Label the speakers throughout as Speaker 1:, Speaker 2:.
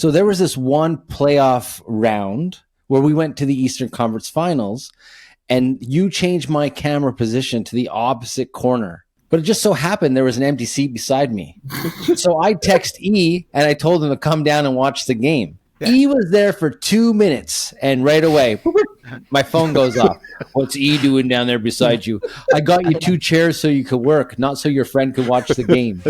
Speaker 1: So there was this one playoff round where we went to the Eastern Conference Finals, and you changed my camera position to the opposite corner. But it just so happened there was an empty seat beside me. So I text E, and I told him to come down and watch the game. Yeah. E was there for 2 minutes, and right away, my phone goes off. What's E doing down there beside you? I got you 2 chairs so you could work, not so your friend could watch the game.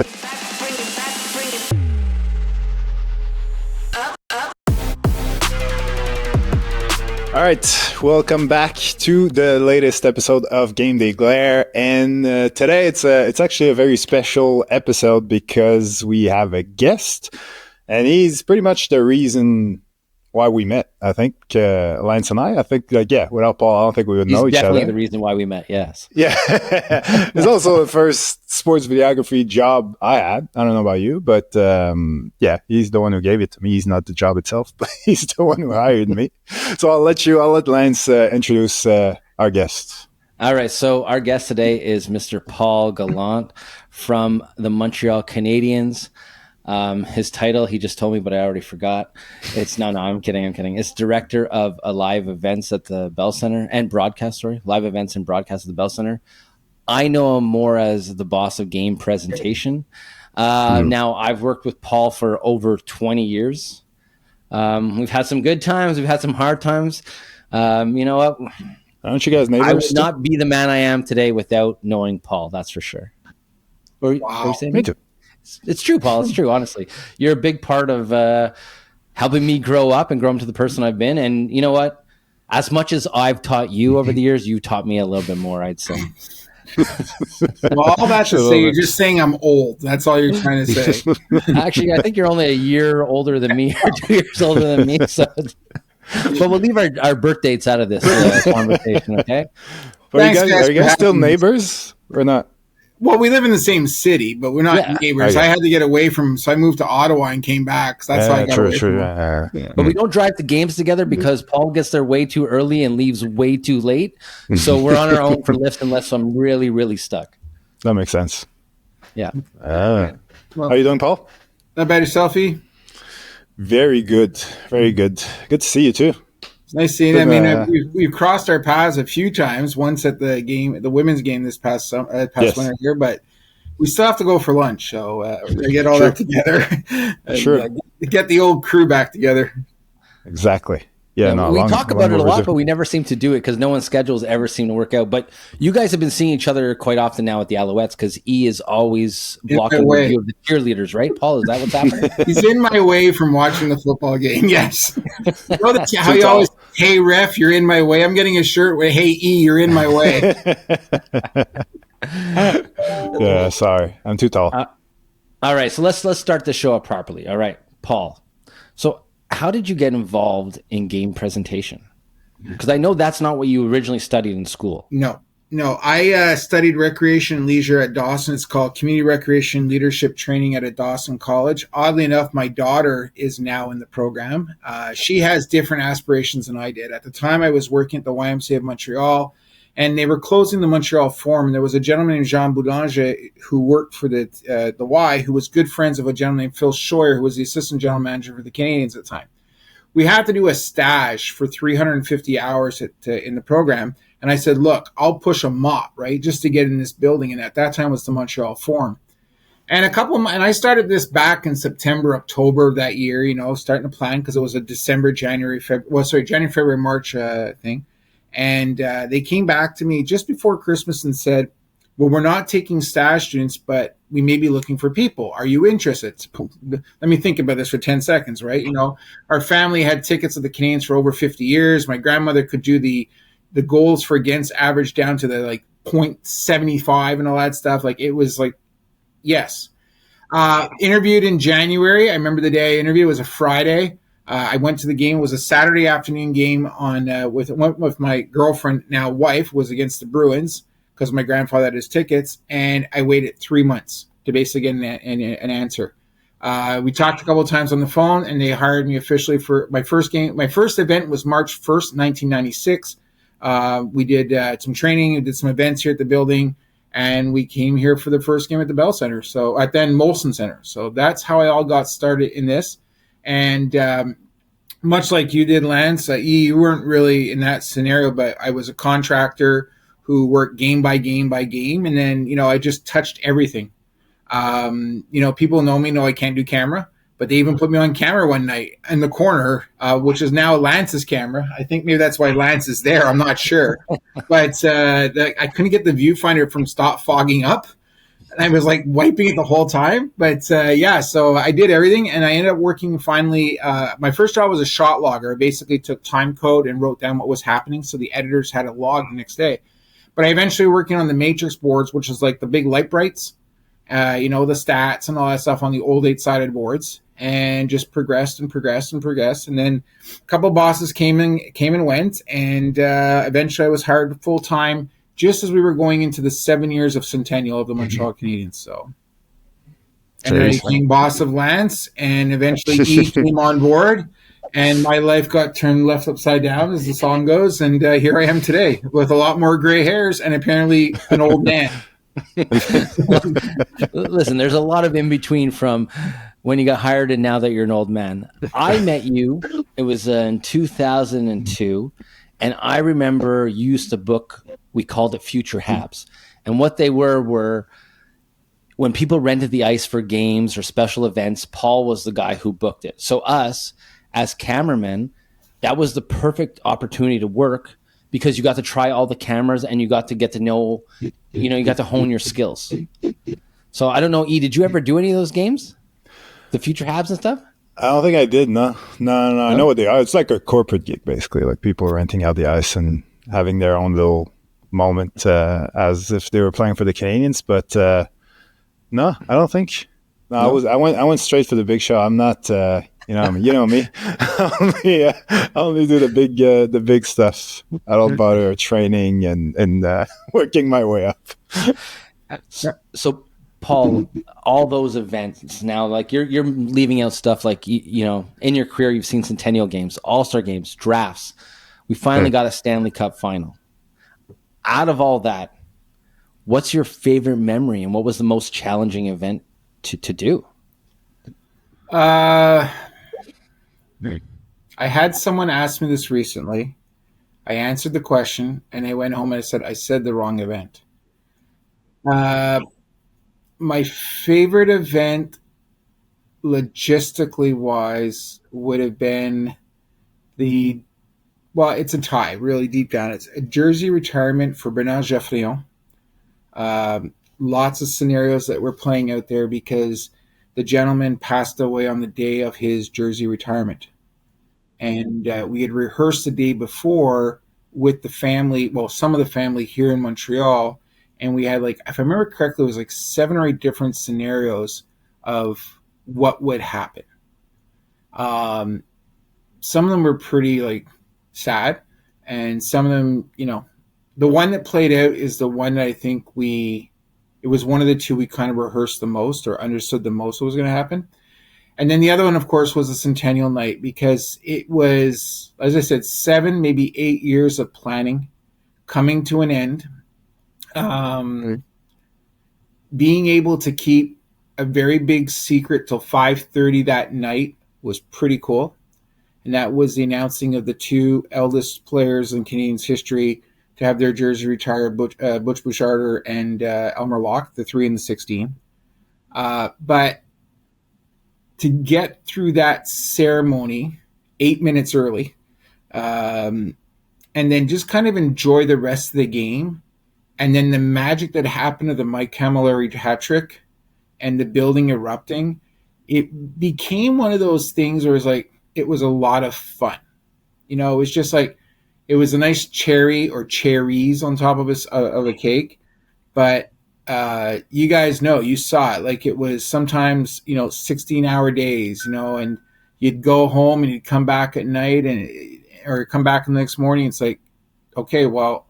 Speaker 2: All right, welcome back to the latest episode of Game Day Glare, and today it's actually a very special episode because we have a guest, and he's pretty much the reason why we met. I think Lance and I think without Paul, I don't think we would know each other.
Speaker 1: Definitely the reason why we met. Yes.
Speaker 2: Yeah, it's also the first sports videography job I had. I don't know about you, but he's the one who gave it to me. He's not the job itself, but he's the one who hired me. So I'll let Lance introduce our guest.
Speaker 1: All right. So our guest today is Mr. Paul Gallant from the Montreal Canadiens. His title, he just told me, but I already forgot. I'm kidding. It's director of live events at the Bell Center and live events and broadcast at the Bell Center. I know him more as the boss of game presentation. Now I've worked with Paul for over 20 years. We've had some good times. We've had some hard times. You know what?
Speaker 2: Aren't you guys neighbors?
Speaker 1: I would not be the man I am today without knowing Paul. That's for sure.
Speaker 2: Wow. Me too.
Speaker 1: It's true, Paul. It's true. Honestly, you're a big part of helping me grow up and grow into the person I've been. And you know what? As much as I've taught you over the years, you taught me a little bit more, I'd say.
Speaker 3: Well, all that to say, you're just saying I'm old. That's all you're trying to say.
Speaker 1: Actually, I think you're only a year older than me or 2 years older than me. So, but we'll leave our birth dates out of this conversation, okay?
Speaker 2: Are you guys still neighbors or not?
Speaker 3: Well, we live in the same city, but we're not neighbors. I had to get away so I moved to Ottawa and came back. So that's why I got away from him.
Speaker 1: But we don't drive the games together because Paul gets there way too early and leaves way too late. So we're on our own for lifts unless I'm really, really stuck.
Speaker 2: That makes sense.
Speaker 1: Yeah.
Speaker 2: How are you doing, Paul?
Speaker 3: Not bad yourself, E?
Speaker 2: Very good. Very good. Good to see you, too.
Speaker 3: It's nice seeing you. I mean, we've crossed our paths a few times. Once at the women's game this past winter here, but we still have to go for lunch. So we're gonna get all that together. And, get the old crew back together.
Speaker 2: Exactly.
Speaker 1: We talk about it a lot, but we never seem to do it because no one's schedules ever seem to work out. But you guys have been seeing each other quite often now at the Alouettes because E is always blocking the view of the cheerleaders, right? Paul, is that what's happening?
Speaker 3: He's in my way from watching the football game, yes. You know how you always, hey, ref, you're in my way. I'm getting a shirt with, hey, E, you're in my way.
Speaker 2: Yeah, sorry. I'm too tall.
Speaker 1: All right, so let's start the show up properly. All right, Paul. So how did you get involved in game presentation? Because I know that's not what you originally studied in school.
Speaker 3: No. I studied recreation and leisure at Dawson. It's called Community Recreation Leadership Training at a Dawson College. Oddly enough, my daughter is now in the program. She has different aspirations than I did. At the time, I was working at the YMCA of Montreal, and they were closing the Montreal Forum. And there was a gentleman named Jean Boulanger who worked for the Y, who was good friends of a gentleman named Phil Scheuer, who was the assistant general manager for the Canadiens at the time. We had to do a stage for 350 hours in the program. And I said, look, I'll push a mop, right, just to get in this building. And at that time was the Montreal Forum. And and I started this back in September, October of that year, starting to plan because it was a January, February, March thing. And they came back to me just before Christmas and said, well, we're not taking stage students, but we may be looking for people. Are you interested? Let me think about this for 10 seconds, right? Our family had tickets to the Canadiens for over 50 years. My grandmother could do the goals for against average down to the 0.75 and all that stuff. It was yes. Interviewed in January. I remember the day I interviewed. It was a Friday. I went to the game. It was a Saturday afternoon game went with my girlfriend, now wife, was against the Bruins because my grandfather had his tickets, and I waited 3 months to basically get an answer. We talked a couple of times on the phone, and they hired me officially for my first game. My first event was March 1st, 1996. We did some training, we did some events here at the building, and we came here for the first game at the Bell Center. So at then Molson Center. So that's how I all got started in this. And much like you did, Lance, you weren't really in that scenario, but I was a contractor who worked game by game by game. And then, I just touched everything. People know I can't do camera, but they even put me on camera one night in the corner, which is now Lance's camera. I think maybe that's why Lance is there. I'm not sure. But I couldn't get the viewfinder from stop fogging up. And I was like wiping it the whole time. But so I did everything, and I ended up working finally. My first job was a shot logger. I basically took time code and wrote down what was happening, so the editors had a log the next day. But I eventually working on the matrix boards, which is like the big light brights, the stats and all that stuff on the old 8-sided boards, and just progressed. And then a couple bosses came and went, and eventually I was hired full time just as we were going into the 7 years of centennial of the Montreal Canadiens. So, and then I became boss of Lance, and eventually he came on board, and my life got turned left upside down, as the song goes. And here I am today with a lot more gray hairs and apparently an old man.
Speaker 1: Listen, there's a lot of in between from when you got hired and now that you're an old man. I met you, it was in 2002, and I remember you used to book, we called it Future Habs. And what they were when people rented the ice for games or special events, Paul was the guy who booked it. So us, as cameramen, that was the perfect opportunity to work, because you got to try all the cameras and you got to get to know, you got to hone your skills. So I don't know, did you ever do any of those games? The Future Habs and stuff?
Speaker 2: I don't think I did. No. I know what they are. It's like a corporate gig, basically. Like people renting out the ice and having their own little moment as if they were playing for the Canadiens. But no, I don't think. No, I went straight for the big show. I'm not. You know me. I only do the big stuff. I don't bother training and working my way up.
Speaker 1: So, Paul, all those events now, like you're leaving out stuff like in your career you've seen Centennial games, All-Star games, drafts. We finally got a Stanley Cup final. Out of all that, what's your favorite memory, and what was the most challenging event to do?
Speaker 3: I had someone ask me this recently. I answered the question, and I went home and I said the wrong event. My favorite event, logistically wise, would have been it's a tie, really deep down. It's a jersey retirement for Bernard Jaffrion. Lots of scenarios that were playing out there because the gentleman passed away on the day of his jersey retirement. And we had rehearsed the day before with the family, some of the family here in Montreal. And we had, if I remember correctly, it was 7 or 8 different scenarios of what would happen. Some of them were pretty sad, and some of them, the one that played out is the one that I think it was one of the two we kind of rehearsed the most or understood the most what was going to happen. And then the other one, of course, was the Centennial Night, because it was, as I said, 7, maybe 8 years of planning coming to an end. Being able to keep a very big secret till 5:30 that night was pretty cool. And that was the announcing of the 2 eldest players in Canadiens history to have their jersey retired, Butch Bouchard and Elmer Locke, the 3 and the 16. But to get through that ceremony 8 minutes early, and then just kind of enjoy the rest of the game, and then the magic that happened to the Mike Camilleri hat trick and the building erupting, it became one of those things where it was a lot of fun. It was just it was a nice cherry or cherries on top of a cake. But you guys know, you saw it. It was sometimes, 16-hour days, and you'd go home and you'd come back at night or come back the next morning. It's okay, well,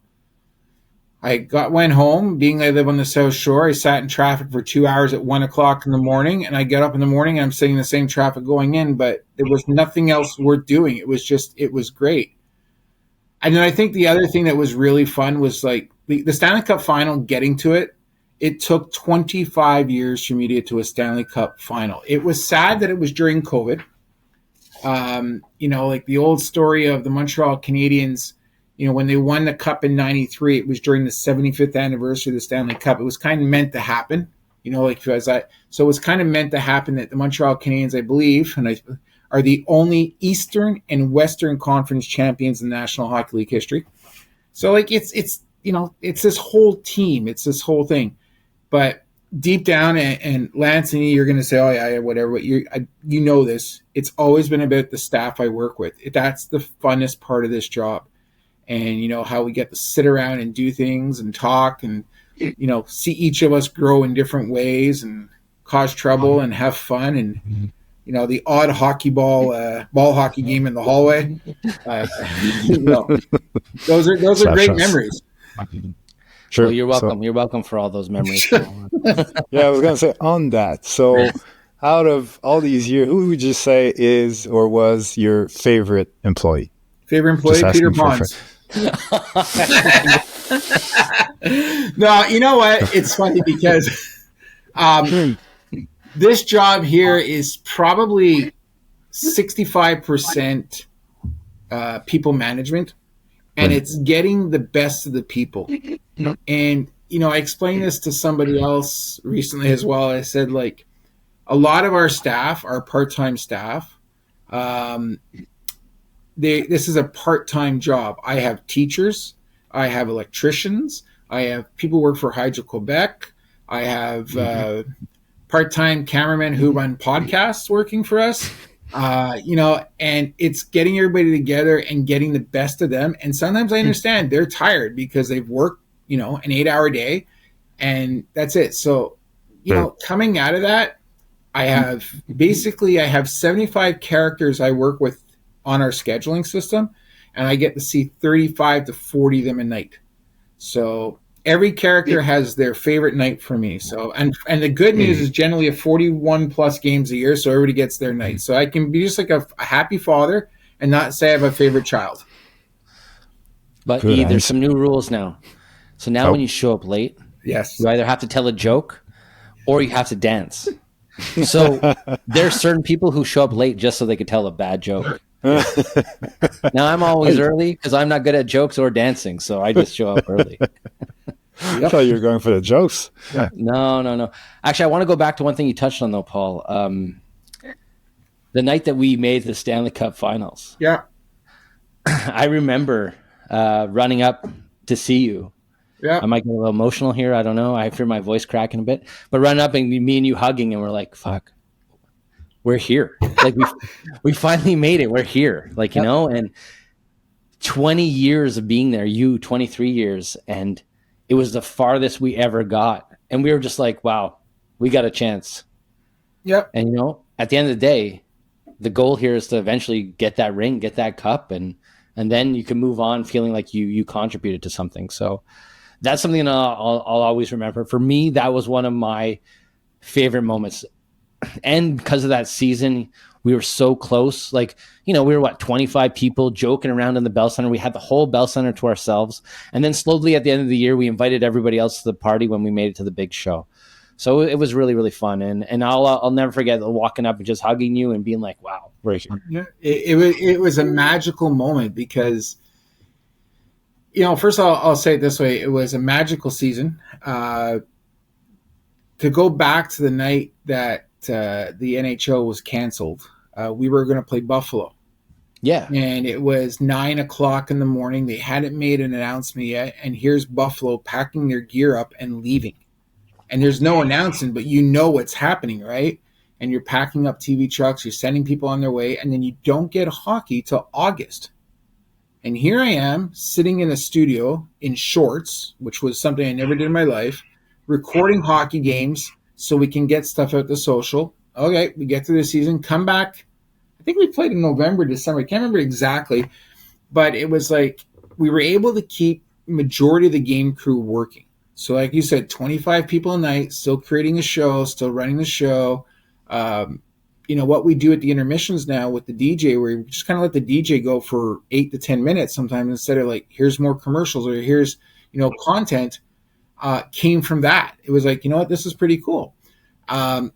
Speaker 3: I went home, being I live on the South Shore. I sat in traffic for 2 hours at 1 o'clock in the morning, and I get up in the morning and I'm sitting in the same traffic going in, but there was nothing else worth doing. It was great. And then I think the other thing that was really fun was the Stanley Cup final, getting to it. It took 25 years for me to get to a Stanley Cup final. It was sad that it was during COVID, Like the old story of the Montreal Canadiens, when they won the cup in '93, it was during the 75th anniversary of the Stanley Cup. It was kind of meant to happen, because so it was kind of meant to happen that the Montreal Canadiens, I believe, are the only Eastern and Western Conference champions in National Hockey League history. So it's this whole team, it's this whole thing. But deep down, and Lance and you're going to say, oh yeah, whatever. But you know this. It's always been about the staff I work with. That's the funnest part of this job, and how we get to sit around and do things and talk, and see each of us grow in different ways and cause trouble and have fun, and the odd ball hockey game in the hallway. Those are great memories.
Speaker 1: Sure. Well, you're welcome. You're welcome for all those memories.
Speaker 2: Yeah, I was going to say on that. So out of all these years, who would you say is or was your favorite employee?
Speaker 3: Favorite employee, Peter Pons. No, you know what? It's funny because this job here is probably 65% people management, and it's getting the best of the people. And, I explained this to somebody else recently as well. I said, like, a lot of our staff, our part-time staff, this is a part-time job. I have teachers, I have electricians, I have people who work for Hydro-Quebec, I have part-time cameramen who run podcasts working for us, and it's getting everybody together and getting the best of them. And sometimes I understand they're tired because they've worked, an 8-hour day, and that's it. So, coming out of that, I have 75 characters I work with on our scheduling system, and I get to see 35 to 40 of them a night. So every character has their favorite night for me. So, and the good news is generally a 41 plus games a year, so everybody gets their night. So I can be just like a happy father and not say I have a favorite child.
Speaker 1: But there's some new rules now. So now when you show up late,
Speaker 3: yes,
Speaker 1: you either have to tell a joke or you have to dance. So there's certain people who show up late just so they could tell a bad joke. Now I'm always early because I'm not good at jokes or dancing, so I just show up early.
Speaker 2: I thought you were going for the jokes. Yeah.
Speaker 1: No. Actually, I want to go back to one thing you touched on, though, Paul. The night that we made the Stanley Cup Finals.
Speaker 3: Yeah.
Speaker 1: I remember running up to see you.
Speaker 3: Yeah.
Speaker 1: I might get a little emotional here. I don't know. I hear my voice cracking a bit. But running up and me and you hugging, and we're like, fuck, we're here. Like, we finally made it. We're here. Like, and 20 years of being there, 23 years, and it was the farthest we ever got. And we were just like, wow, we got a chance.
Speaker 3: Yep.
Speaker 1: And, at the end of the day, the goal here is to eventually get that ring, get that cup, and then you can move on feeling like you contributed to something. So that's something that I'll always remember. For me, that was one of my favorite moments. And because of that season, we were so close. Like, we were 25 people joking around in the Bell Center. We had the whole Bell Center to ourselves. And then slowly at the end of the year, we invited everybody else to the party when we made it to the big show. So it was really, really fun. And I'll never forget walking up and just hugging you and being like, wow, we're here.
Speaker 3: Yeah, it was a magical moment because, first of all, I'll say it this way. It was a magical season. To go back to the night that the NHL was canceled, we were going to play Buffalo.
Speaker 1: Yeah.
Speaker 3: And it was 9:00 in the morning. They hadn't made an announcement yet. And here's Buffalo packing their gear up and leaving. And there's no announcing, but what's happening, right? And you're packing up TV trucks, you're sending people on their way, and then you don't get hockey till August. And here I am sitting in a studio in shorts, which was something I never did in my life, recording hockey games so we can get stuff out to social. Okay, we get through the season, come back. I think we played in November, December. I can't remember exactly, but it was like we were able to keep majority of the game crew working. So like you said, 25 people a night, still creating a show, still running the show. What we do at the intermissions now with the DJ, where we just kind of let the DJ go for 8 to 10 minutes sometimes instead of like, here's more commercials or here's, content, came from that. It was like, this is pretty cool. But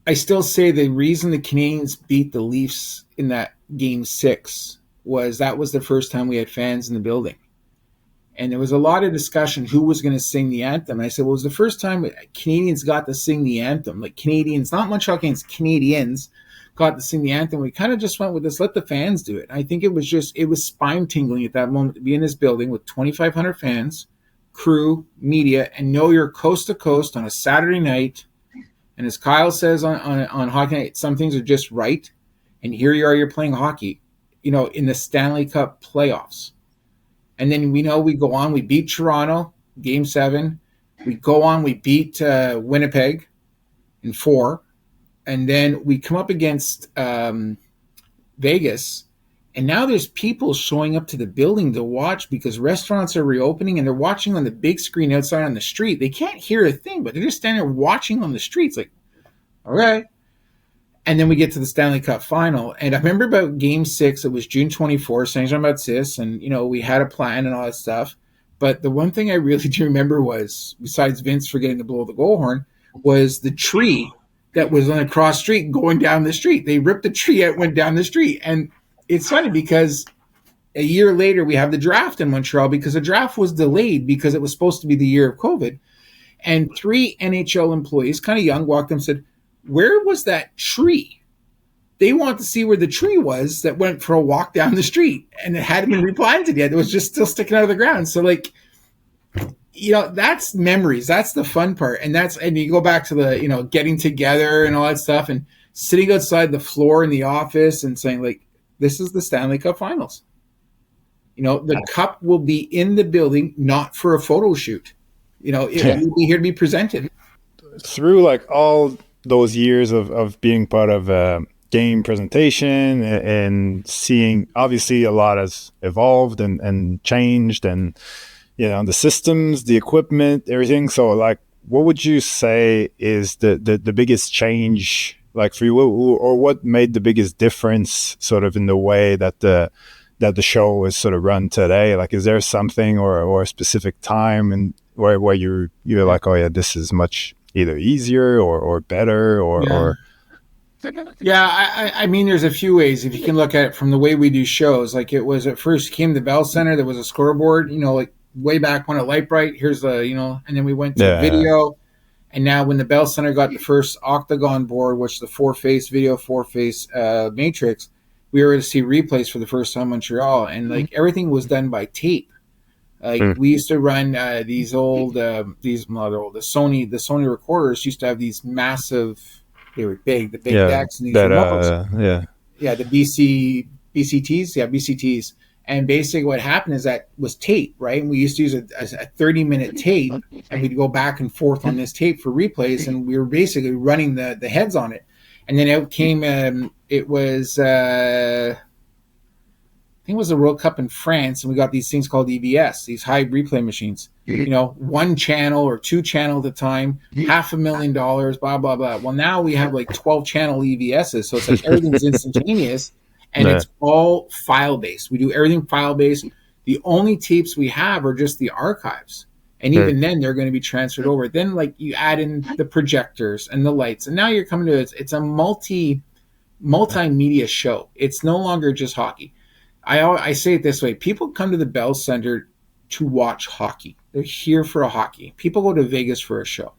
Speaker 3: I still say the reason the Canadiens beat the Leafs in that game 6 was that was the first time we had fans in the building. And there was a lot of discussion who was going to sing the anthem. And I said, well, it was the first time Canadians got to sing the anthem. Like Canadians, not Montreal Canadiens, Canadians got to sing the anthem. We kind of just went with this, let the fans do it. I think it was spine tingling at that moment to be in this building with 2,500 fans, crew, media, and know you're coast to coast on a Saturday night. And as Kyle says on Hockey Night, some things are just right. And here you are, you're playing hockey, in the Stanley Cup playoffs. And then we go on, we beat Toronto, game 7. We go on, we beat Winnipeg in 4. And then we come up against Vegas. And now there's people showing up to the building to watch because restaurants are reopening and they're watching on the big screen outside on the street. They can't hear a thing, but they're just standing there watching on the streets like, okay. And then we get to the Stanley Cup final. And I remember about game 6, it was June 24th, Saint Jean-Baptiste, and, we had a plan and all that stuff. But the one thing I really do remember was, besides Vince forgetting to blow the goal horn, was the tree that was on the cross street going down the street. They ripped the tree out, went down the street. And it's funny because a year later we have the draft in Montreal because the draft was delayed because it was supposed to be the year of COVID. And 3 NHL employees, kind of young, walked up and said, where was that tree? They want to see where the tree was that went for a walk down the street, and it hadn't been replanted yet. It was just still sticking out of the ground. So, that's memories. That's the fun part. And you go back to the, getting together and all that stuff and sitting outside the floor in the office and saying, like, this is the Stanley Cup Finals. The cup will be in the building, not for a photo shoot. It will be here to be presented.
Speaker 2: Through all those years of being part of game presentation and seeing, obviously a lot has evolved and changed, and the systems, the equipment, everything. So what would you say is the biggest change for you, or what made the biggest difference sort of in the way that the show is sort of run today? Is there something or a specific time and where you're like, oh yeah, this is much either easier or better or
Speaker 3: Yeah, I mean, there's a few ways. If you can look at it from the way we do shows, it was at first came the Bell Center, there was a scoreboard, way back when at Light Bright, here's the, and then we went to video. And now when the Bell Center got the first Octagon board, which the 4-face video, 4-face matrix, we were able to see replays for the first time in Montreal. And everything was done by tape. We used to run the Sony recorders used to have these massive, they were big, the big decks and these remotes. The BCTs. And basically what happened is that was tape, right? And we used to use a 30-minute tape, and we'd go back and forth on this tape for replays, and we were basically running the heads on it. And then out came, it was... I think it was the World Cup in France, and we got these things called EBS, these high replay machines. 1 channel or 2 channel at a time, $500,000, blah, blah, blah. Well, now we have 12 channel EBSs, so it's everything's instantaneous, and it's all file-based. We do everything file-based. The only tapes we have are just the archives, and even then they're going to be transferred over. Then you add in the projectors and the lights, and now you're coming to it's a multimedia show. It's no longer just hockey. I say it this way. People come to the Bell Center to watch hockey. They're here for a hockey. People go to Vegas for a show,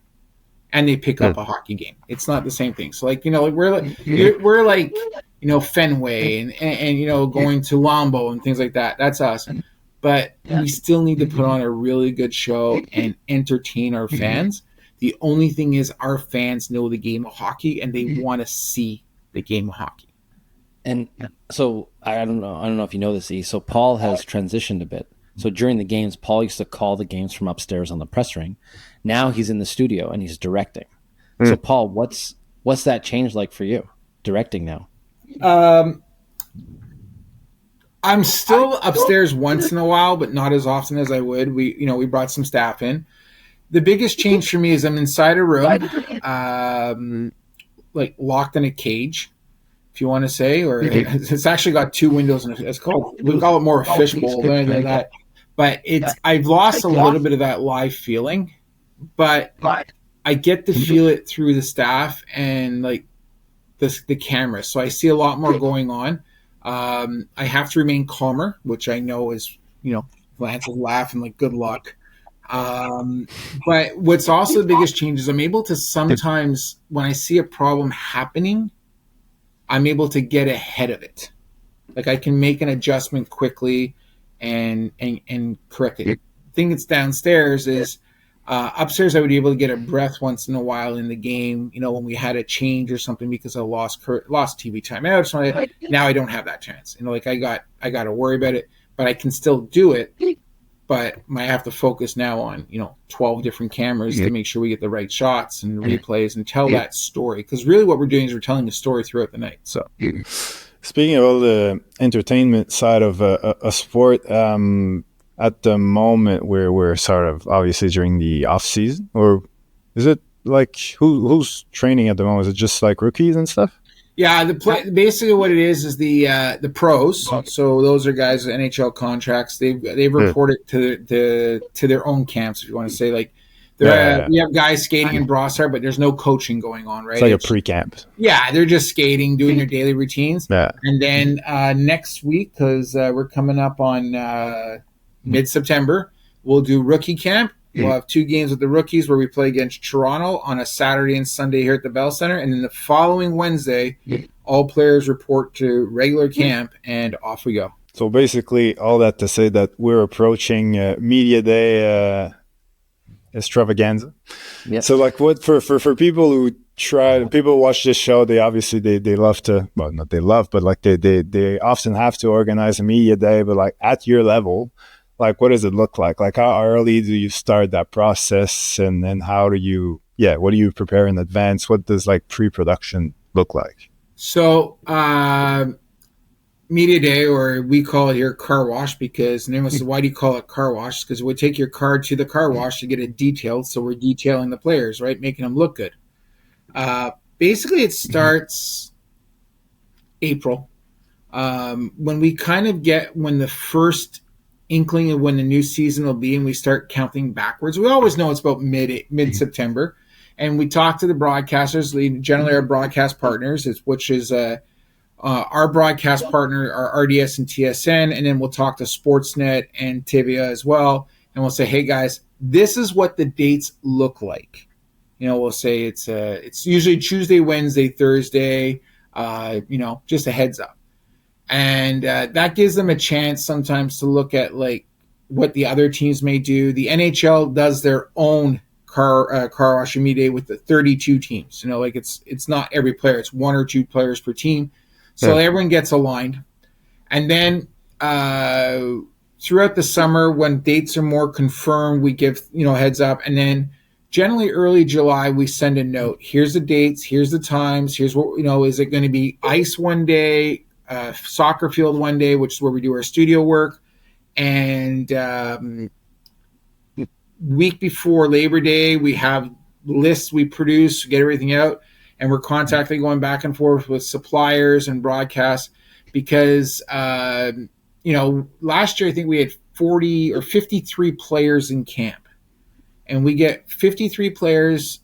Speaker 3: and they pick up a hockey game. It's not the same thing. So we're like Fenway and going to Lambeau and things like that. That's us. But we still need to put on a really good show and entertain our fans. The only thing is our fans know the game of hockey, and they want to see the game of hockey.
Speaker 1: And so I don't know if you know this, E. So Paul has transitioned a bit. So during the games, Paul used to call the games from upstairs on the press ring. Now he's in the studio and he's directing. So Paul, what's that change like for you, directing now?
Speaker 3: I'm still upstairs once in a while, but not as often as I would. We brought some staff in. The biggest change for me is I'm inside a room, locked in a cage, if you want to say, or it's actually got 2 windows, and we call it more a fishbowl than that. But I've lost a little bit of that live feeling, but I get to feel it through the staff, and the camera. So I see a lot more going on. I have to remain calmer, which I know is, Lance will laugh and like, good luck. But what's also the biggest change is I'm able to sometimes, when I see a problem happening, I'm able to get ahead of it. Like I can make an adjustment quickly and correct it. The thing that's downstairs is upstairs I would be able to get a breath once in a while in the game, when we had a change or something because I lost TV timeout. So now I don't have that chance. Like I got to worry about it, but I can still do it. But I have to focus now on 12 different cameras to make sure we get the right shots and replays and tell that story. Because really what we're doing is we're telling the story throughout the night. So
Speaker 2: speaking of all the entertainment side of a sport, at the moment we're sort of obviously during the off season, or is it like who's training at the moment? Is it just like rookies and stuff?
Speaker 3: Yeah, basically what it is the pros. So those are guys with NHL contracts. They've reported to their own camps, if you want to say. Like we have guys skating in Brossard, but there's no coaching going on, right?
Speaker 2: It's like a pre-camp.
Speaker 3: Yeah, they're just skating, doing their daily routines.
Speaker 2: Yeah.
Speaker 3: And then next week, because we're coming up on mid-September, we'll do rookie camp. We'll have 2 games with the rookies where we play against Toronto on a Saturday and Sunday here at the Bell Center. And then the following Wednesday, all players report to regular camp and off we go.
Speaker 2: So basically all that to say that we're approaching Media Day extravaganza. Yep. So like what for people who people watch this show, they obviously they love to, well, not they love, but like they often have to organize a Media Day, but like at your level, like, what does it look like? Like, how early do you start that process? And then what do you prepare in advance? What does, like, pre-production look like?
Speaker 3: So, Media Day, or we call it here car wash, because everyone says, why do you call it car wash? Because we take your car to the car wash to get it detailed. So we're detailing the players, right? Making them look good. Basically, it starts April. When we kind of when the first inkling of when the new season will be and we start counting backwards. We always know it's about mid-September. And we talk to the broadcasters, generally our broadcast partners, which is our broadcast partner, our RDS and TSN, and then we'll talk to Sportsnet and Tibia as well. And we'll say, hey guys, this is what the dates look like. We'll say it's usually Tuesday, Wednesday, Thursday, just a heads up. And that gives them a chance sometimes to look at like what the other teams may do. The NHL does their own car wash media day with the 32 teams. Like it's not every player; it's 1 or 2 players per team. So everyone gets aligned. And then throughout the summer, when dates are more confirmed, we give heads up. And then generally early July, we send a note. Here's the dates. Here's the times. Here's what is it going to be ice one day? Soccer field one day, which is where we do our studio work, and week before Labor Day we have lists we produce, get everything out, and we're constantly going back and forth with suppliers and broadcasts because last year I think we had 40 or 53 players in camp, and we get 53 players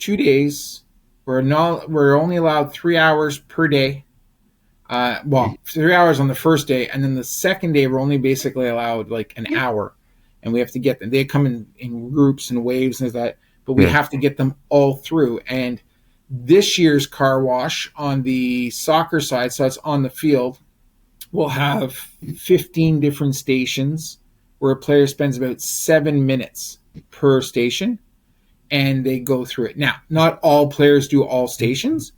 Speaker 3: 2 days. We're only allowed 3 hours per day. 3 hours on the first day, and then the second day we're only basically allowed like an hour, and we have to get them. They come in groups and waves and that, but we have to get them all through. And this year's car wash on the soccer side, so it's on the field, we'll have 15 different stations where a player spends about 7 minutes per station, and they go through it. Now, not all players do all stations,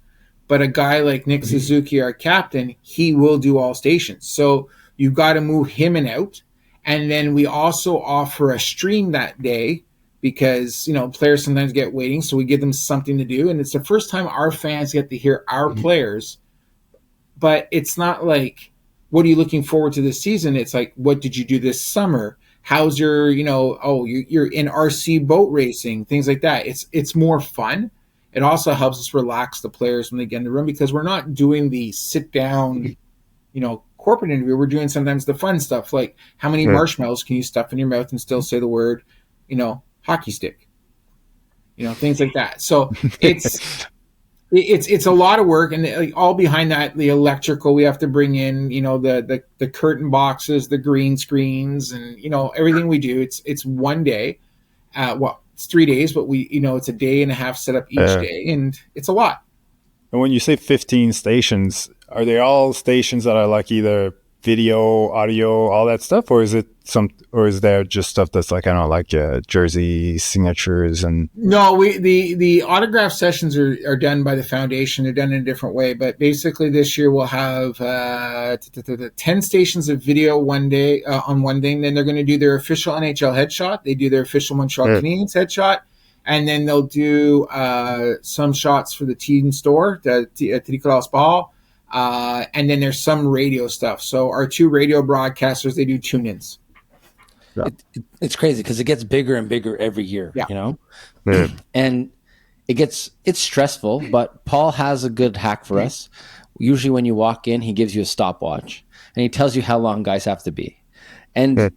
Speaker 3: but a guy like Nick Suzuki, our captain, he will do all stations. So you've got to move him and out. And then we also offer a stream that day because, players sometimes get waiting. So we give them something to do. And it's the first time our fans get to hear our players. But it's not like, what are you looking forward to this season? It's like, what did you do this summer? How's your, you're in RC boat racing, things like that. It's more fun. It also helps us relax the players when they get in the room because we're not doing the sit down, corporate interview. We're doing sometimes the fun stuff like how many marshmallows can you stuff in your mouth and still say the word, hockey stick, things like that. So It's a lot of work, and like, all behind that, the electrical we have to bring in, you know, the curtain boxes, the green screens, and you know everything we do. It's one day, well, it's 3 days, but we, you know, it's a day and a half set up each day, and it's a lot.
Speaker 2: And when you say 15 stations, are they all stations that are like either video, audio, all that stuff, or is there just stuff that's like, I don't know, like jersey signatures and?
Speaker 3: No, the autograph sessions are done by the foundation. They're done in a different way, but basically this year we'll have 10 stations of video one day on one day. And then they're going to do their official NHL headshot. They do their official Montreal Canadiens headshot. And then they'll do some shots for the team store, the Tricolore Sport. And then there's some radio stuff. So our 2 radio broadcasters, they do tune-ins.
Speaker 2: Yeah.
Speaker 1: It's crazy because it gets bigger and bigger every year, you know?
Speaker 2: Yeah.
Speaker 1: And it's stressful, but Paul has a good hack for us. Usually when you walk in, he gives you a stopwatch and he tells you how long guys have to be. And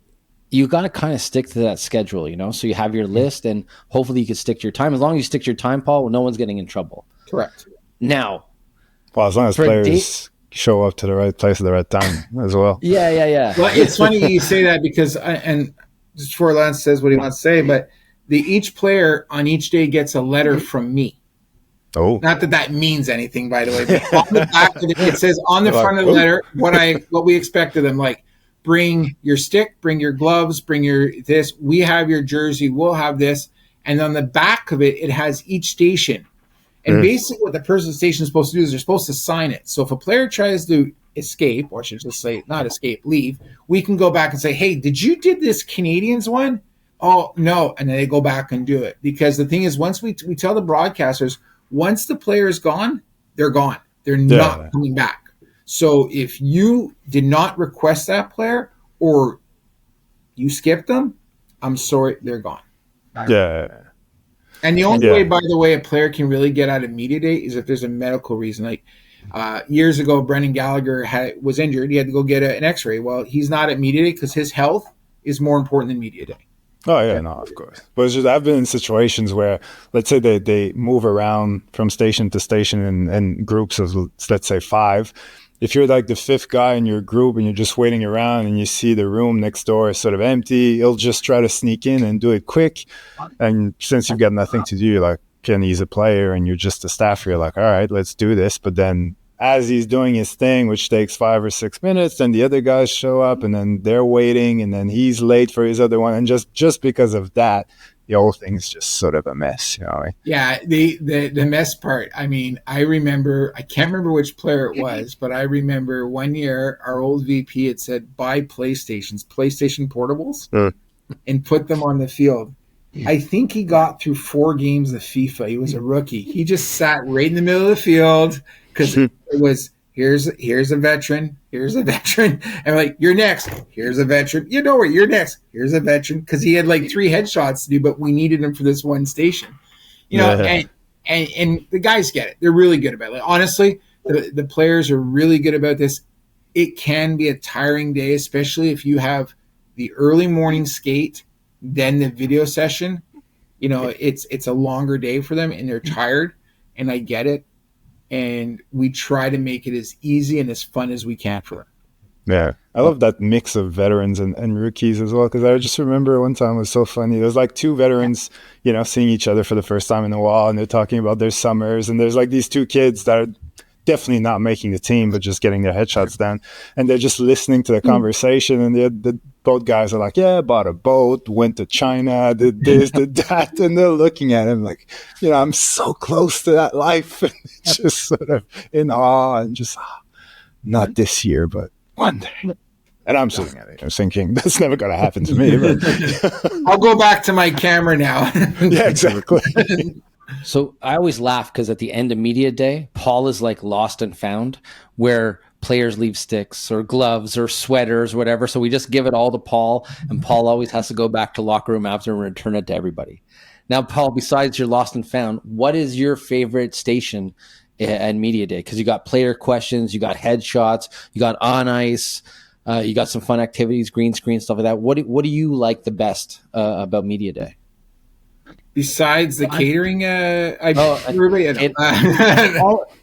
Speaker 1: you got to kind of stick to that schedule, you know? So you have your list and hopefully you can stick to your time. As long as you stick to your time, Paul, no one's getting in trouble.
Speaker 3: Correct.
Speaker 1: Now,
Speaker 2: well, as long as players show up to the right place at the right time as well.
Speaker 1: Yeah.
Speaker 3: Well, it's funny you say that because, and just before Lance says what he wants to say, but each player on each day gets a letter from me.
Speaker 2: Oh,
Speaker 3: not that means anything, by the way. But on the back of it says on the front of the letter what we expect of them, like bring your stick, bring your gloves, bring your this. We have your jersey. We'll have this, and on the back of it, it has each station. And basically what the person station is supposed to do is they're supposed to sign it. So if a player tries to escape, or I should just say not escape, leave, we can go back and say, hey, did you did this Canadiens one? Oh, no. And then they go back and do it. Because the thing is, once we tell the broadcasters, once the player is gone, they're gone. They're not coming back. So if you did not request that player or you skipped them, I'm sorry, they're gone.
Speaker 2: Yeah.
Speaker 3: And the only way, by the way, a player can really get out of media day is if there's a medical reason. Like years ago, Brendan Gallagher was injured. He had to go get an x-ray. Well, he's not at media day because his health is more important than media day.
Speaker 2: Oh, yeah, no, of course. But it's just, I've been in situations where, let's say they move around from station to station in groups of, let's say, 5. If you're like the 5th guy in your group and you're just waiting around and you see the room next door is sort of empty, you'll just try to sneak in and do it quick. And since you've got nothing to do, you're like, Kenny's a player and you're just a staffer, you're like, all right, let's do this. But then as he's doing his thing, which takes 5 or 6 minutes, then the other guys show up and then they're waiting and then he's late for his other one. And just because of that, the whole thing's just sort of a mess, you know?
Speaker 3: Yeah, the mess part. I mean, I can't remember which player it was, but I remember one year our old VP had said, buy PlayStation portables, and put them on the field. I think he got through 4 games of FIFA. He was a rookie. He just sat right in the middle of the field because it was, here's a veteran, and like, you're next, here's a veteran, you know where you're next, here's a veteran, because he had like 3 headshots to do, but we needed him for this one station, you know. And the guys get it. They're really good about it. Like, honestly, the players are really good about this. It can be a tiring day, especially if you have the early morning skate, then the video session. You know, it's a longer day for them and they're tired, and I get it. And we try to make it as easy and as fun as we can for them.
Speaker 2: Yeah. I love that mix of veterans and rookies as well, because I just remember one time it was so funny. There's like 2 veterans, you know, seeing each other for the first time in a while, and they're talking about their summers. And there's like these 2 kids that are definitely not making the team, but just getting their headshots done. And they're just listening to the conversation. And the both guys are like, yeah, bought a boat, went to China, did this, did that. And they're looking at him like, you know, I'm so close to that life. And just sort of in awe and just, not this year, but one day. And I'm sitting at it, I'm thinking, that's never going to happen to me. But
Speaker 3: I'll go back to my camera now.
Speaker 2: Yeah, exactly.
Speaker 1: So I always laugh because at the end of media day, Paul is like lost and found, where players leave sticks or gloves or sweaters or whatever. So we just give it all to Paul, and Paul always has to go back to locker room after and return it to everybody. Now, Paul, besides your lost and found, what is your favorite station at media day? Because you got player questions, you got headshots, you got on ice, you got some fun activities, green screen, stuff like that. What do you like the best about media day?
Speaker 3: Besides the catering,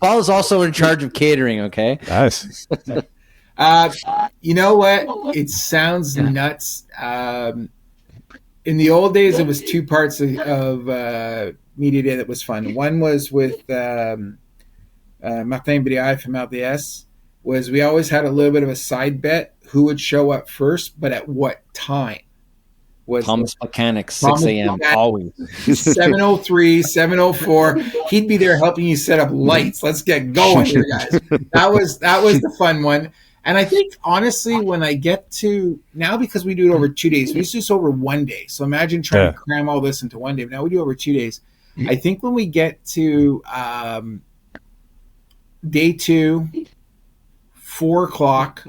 Speaker 1: Paul is also in charge of catering. Okay.
Speaker 2: Nice.
Speaker 3: You know what? It sounds nuts. In the old days, it was two parts of Media Day that was fun. One was with Martin Brière from RDS. Was we always had a little bit of a side bet who would show up first, but at what time. Was
Speaker 1: Thomas Mechanic, 6 a.m. always.
Speaker 3: 7:03, 7:04. He'd be there helping you set up lights. Let's get going here, guys. That was the fun one. And I think, honestly, when I get to now, because we do it over 2 days, we used to do this over 1 day. So imagine trying to cram all this into 1 day. But now we do it over 2 days. I think when we get to day 2, 4 o'clock,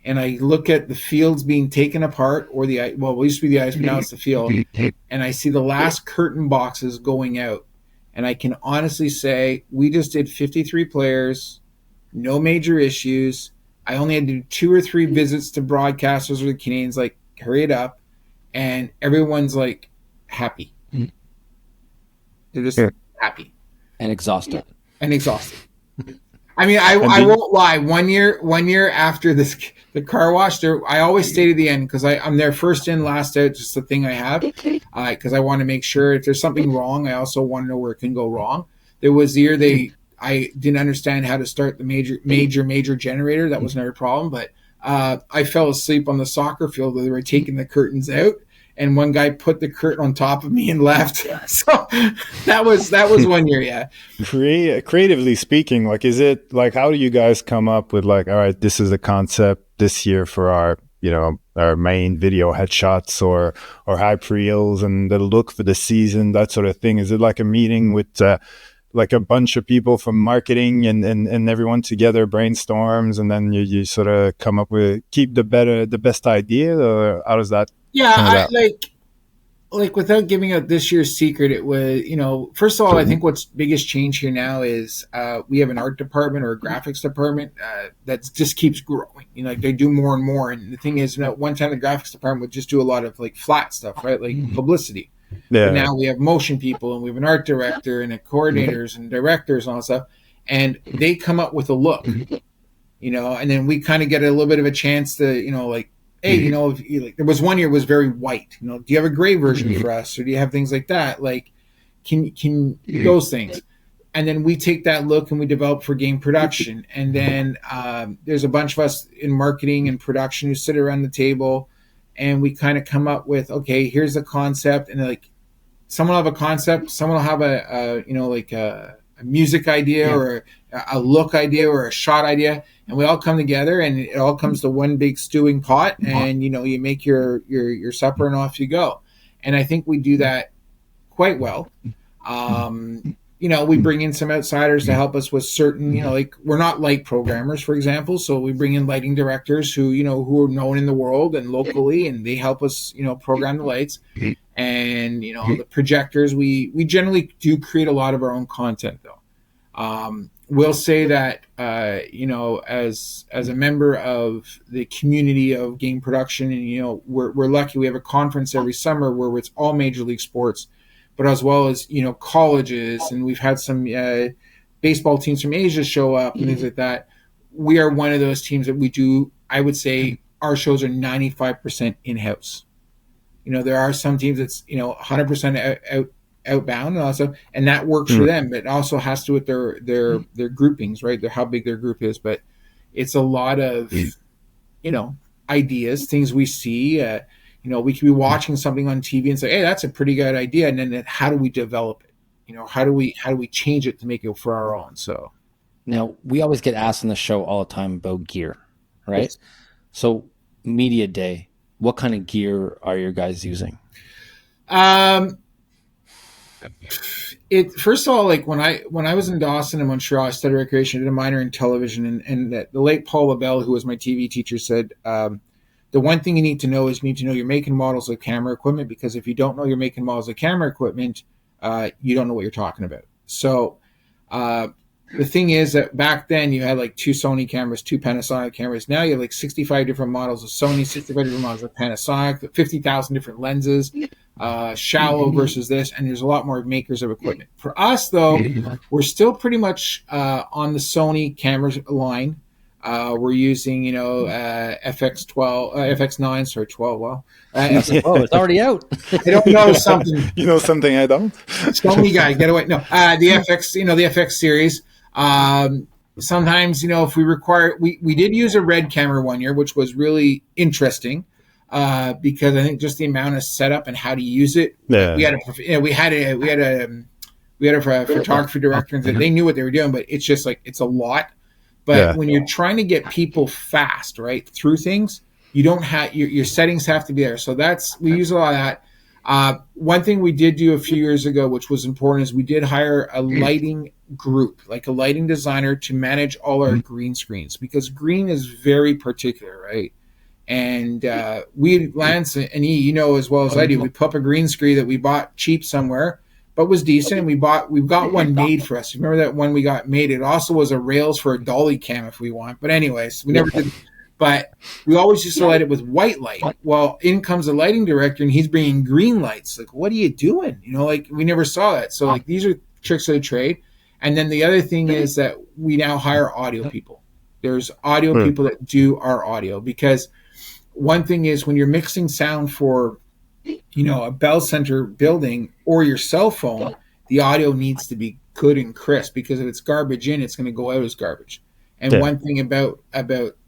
Speaker 3: and I look at the fields being taken apart, or it used to be the ice, but now it's the field, and I see the last curtain boxes going out, and I can honestly say we just did 53 players, no major issues. I only had to do 2 or 3 visits to broadcasters or the Canadians, like, hurry it up, and everyone's like happy. They're just happy
Speaker 1: and exhausted.
Speaker 3: I mean, I won't lie. 1 year after the car wash, I always stay to the end because I'm there first in, last out. Just the thing I have, because I want to make sure if there's something wrong, I also want to know where it can go wrong. There was the year I didn't understand how to start the major generator. That was never a problem, but I fell asleep on the soccer field where they were taking the curtains out, and one guy put the curtain on top of me and left. So that was 1 year, yeah.
Speaker 2: Creatively speaking, like, is it like, how do you guys come up with, like, all right, this is the concept this year for our main video headshots or hype reels and the look for the season, that sort of thing? Is it like a meeting with like a bunch of people from marketing and everyone together brainstorms, and then you sort of come up with, keep the best idea, or how does that?
Speaker 3: Yeah, like without giving out this year's secret, it was, first of all, I think what's biggest change here now is we have an art department or a graphics department that just keeps growing. Like, they do more and more. And the thing is, at one time the graphics department would just do a lot of like flat stuff, right? Like publicity. Yeah. But now we have motion people, and we have an art director and coordinators and directors and all that stuff. And they come up with a look, and then we kind of get a little bit of a chance to, like, hey, there was 1 year was very white. Do you have a gray version for us, or do you have things like that? Like, can those things? And then we take that look and we develop for game production. And then there's a bunch of us in marketing and production who sit around the table, and we kind of come up with, okay, here's the concept, and like, someone will have a concept, someone will have a music idea or a look idea or a shot idea, and we all come together, and it all comes to one big stewing pot, and you make your supper and off you go. And I think we do that quite well. We bring in some outsiders to help us with certain, like, we're not light programmers, for example, so we bring in lighting directors who are known in the world and locally, and they help us program the lights. And the projectors, we generally do create a lot of our own content, though. We'll say that as a member of the community of game production, and we're lucky. We have a conference every summer where it's all major league sports, but as well as colleges, and we've had some baseball teams from Asia show up and things like that. We are one of those teams that we do. I would say our shows are 95% in-house. There are some teams that's 100% outbound, and that works for them, but it also has to do with their groupings, right? How big their group is. But it's a lot of ideas, things we see. We could be watching something on TV and say, hey, that's a pretty good idea, and then how do we develop it? How do we change it to make it for our own? So
Speaker 1: now, we always get asked on the show all the time about gear, right? Yes. So Media Day, what kind of gear are you guys using?
Speaker 3: First of all, like, when I was in Dawson and Montreal, I studied recreation, did a minor in television, and the late Paul LaBelle, who was my TV teacher, said, the one thing you need to know is you need to know your make and models of camera equipment, because if you don't know your make and models of camera equipment, you don't know what you're talking about. So the thing is that back then you had like 2 Sony cameras, 2 Panasonic cameras. Now you have like 65 different models of Sony, 65 different models of Panasonic, 50,000 different lenses. shallow versus this, and there's a lot more makers of equipment. For us, though, we're still pretty much on the Sony camera line. We're using, FX12, FX9, sorry, 12. Well,
Speaker 1: Oh, it's already out.
Speaker 3: I don't know something.
Speaker 2: You know something I don't?
Speaker 3: Sony guy, get away. No, the FX, the FX series. Sometimes, if we require, we did use a red camera one year, which was really interesting. Because I think just the amount of setup and how to use it.
Speaker 2: Yeah.
Speaker 3: We had a photography director, and they knew what they were doing, but it's just like it's a lot. But when you're trying to get people fast, right, through things, you don't have your settings have to be there. So we use a lot of that. One thing we did do a few years ago, which was important, is we did hire a lighting group, like a lighting designer, to manage all our green screens, because green is very particular, right? And Lance and E, as well as I do, we put up a green screen that we bought cheap somewhere, but was decent. And we've got one made for us. Remember that one we got made? It also was a rails for a dolly cam if we want. But anyways, we never did. But we always used to light it with white light. Well, in comes the lighting director, and he's bringing green lights. Like, what are you doing? We never saw that. So these are tricks of the trade. And then the other thing is that we now hire audio people. There's audio people that do our audio, because one thing is when you're mixing sound for, a Bell Center building or your cell phone, the audio needs to be good and crisp, because if it's garbage in, it's going to go out as garbage. And one thing about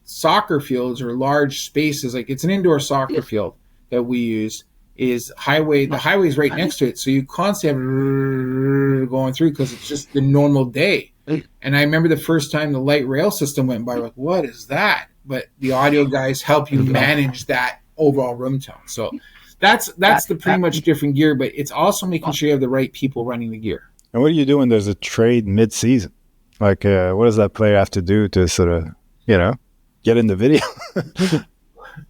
Speaker 3: soccer fields or large spaces, like it's an indoor soccer field that we use, is the highway's right next to it. So you constantly have going through, because it's just the normal day. And I remember the first time the light rail system went by, like, what is that? But the audio guys help you manage that overall room tone. So that's the pretty much different gear, but it's also making sure you have the right people running the gear.
Speaker 2: And what do you do when there's a trade mid-season? Like, what does that player have to do to sort of, get in the video?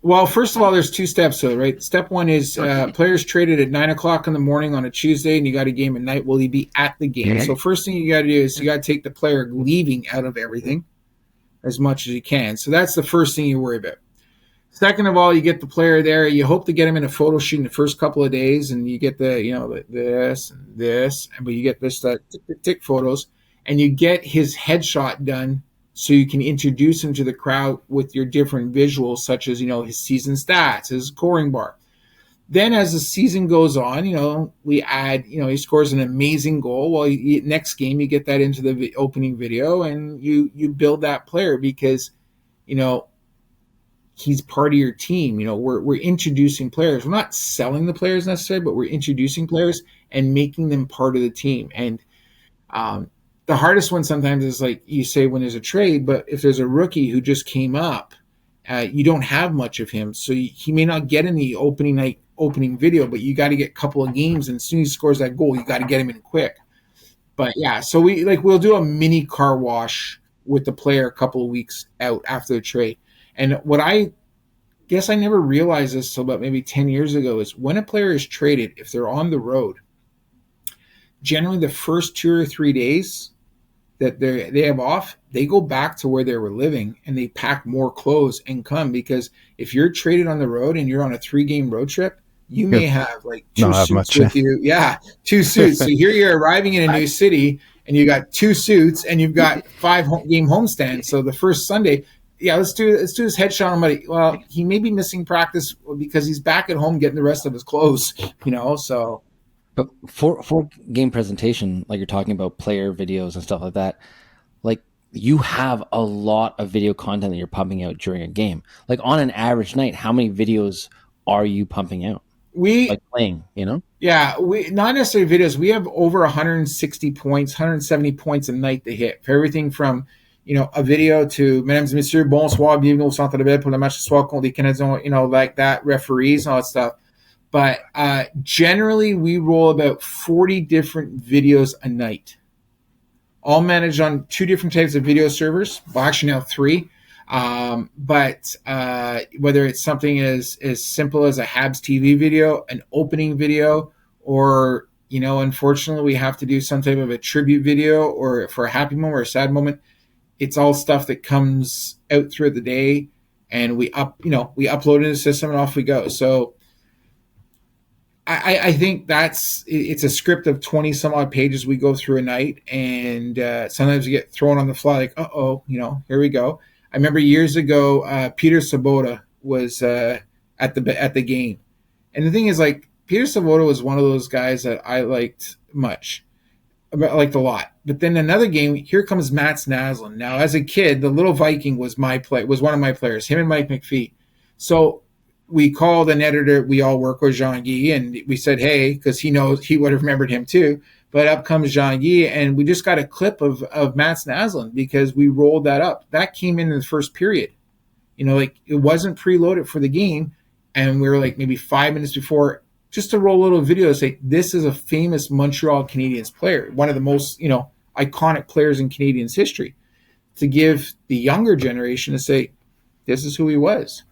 Speaker 3: Well, first of all, there's two steps to it, right? Step one is players traded at 9:00 in the morning on a Tuesday, and you got a game at night. Will he be at the game? So first thing you got to do is you got to take the player leaving out of everything as much as you can. So that's the first thing you worry about. Second of all, you get the player there. You hope to get him in a photo shoot in the first couple of days, and you get this and this, but you get tick photos, and you get his headshot done so you can introduce him to the crowd with your different visuals, such as, his season stats, his scoring bar. Then as the season goes on, we add, he scores an amazing goal. Well, next game, you get that into the opening video, and you build that player, because, he's part of your team. We're introducing players. We're not selling the players necessarily, but we're introducing players and making them part of the team. And the hardest one sometimes is, like you say, when there's a trade, but if there's a rookie who just came up, you don't have much of him. So he may not get in the opening night opening video, but you got to get a couple of games, and as soon as he scores that goal, you got to get him in quick. But yeah, so we'll do a mini car wash with the player a couple of weeks out after the trade. And what I guess I never realized this until about maybe 10 years ago is when a player is traded, if they're on the road, generally the first 2 or 3 days that they have off, they go back to where they were living and they pack more clothes and come, because if you're traded on the road and you're on a 3-game road trip, you may have like 2 suits with you. Yeah, 2 suits. So here you're arriving in a new city and you got 2 suits and you've got 5-game homestands. So the first Sunday, let's do this headshot on buddy. Well, he may be missing practice because he's back at home getting the rest of his clothes, so.
Speaker 1: But for game presentation, like you're talking about player videos and stuff like that, like you have a lot of video content that you're pumping out during a game. Like on an average night, how many videos are you pumping out? Like playing,
Speaker 3: Yeah, we not necessarily videos. We have over 160 points, 170 points a night to hit for everything from, a video to Mesdames et Messieurs, bonsoir, bienvenue au Centre de Bell pour le match ce soir contre les Canadiens, like that, referees and all that stuff. But generally, we roll about 40 different videos a night, all managed on 2 different types of video servers. Well, actually now 3. But whether it's something as simple as a Habs TV video, an opening video, or, unfortunately we have to do some type of a tribute video or for a happy moment or a sad moment, it's all stuff that comes out throughout the day, and we upload it in the system and off we go. So I think it's a script of 20 some odd pages we go through a night, and sometimes we get thrown on the fly like, here we go. I remember years ago, Peter Sabota was at the game, and the thing is, like, Peter Sabota was one of those guys that I liked much. I liked a lot. But then another game, here comes Mats Naslund. Now, as a kid, the little Viking was one of my players, him and Mike McPhee. So we called an editor. We all work with Jean-Guy, and we said, hey, because he knows he would have remembered him too. But up comes Jean-Guy, and we just got a clip of Mats Naslund because we rolled that up. That came in the first period. Like, it wasn't preloaded for the game, and we were like maybe 5 minutes before, just to roll a little video to say, this is a famous Montreal Canadiens player, one of the most, iconic players in Canadiens history, to give the younger generation to say, this is who he was.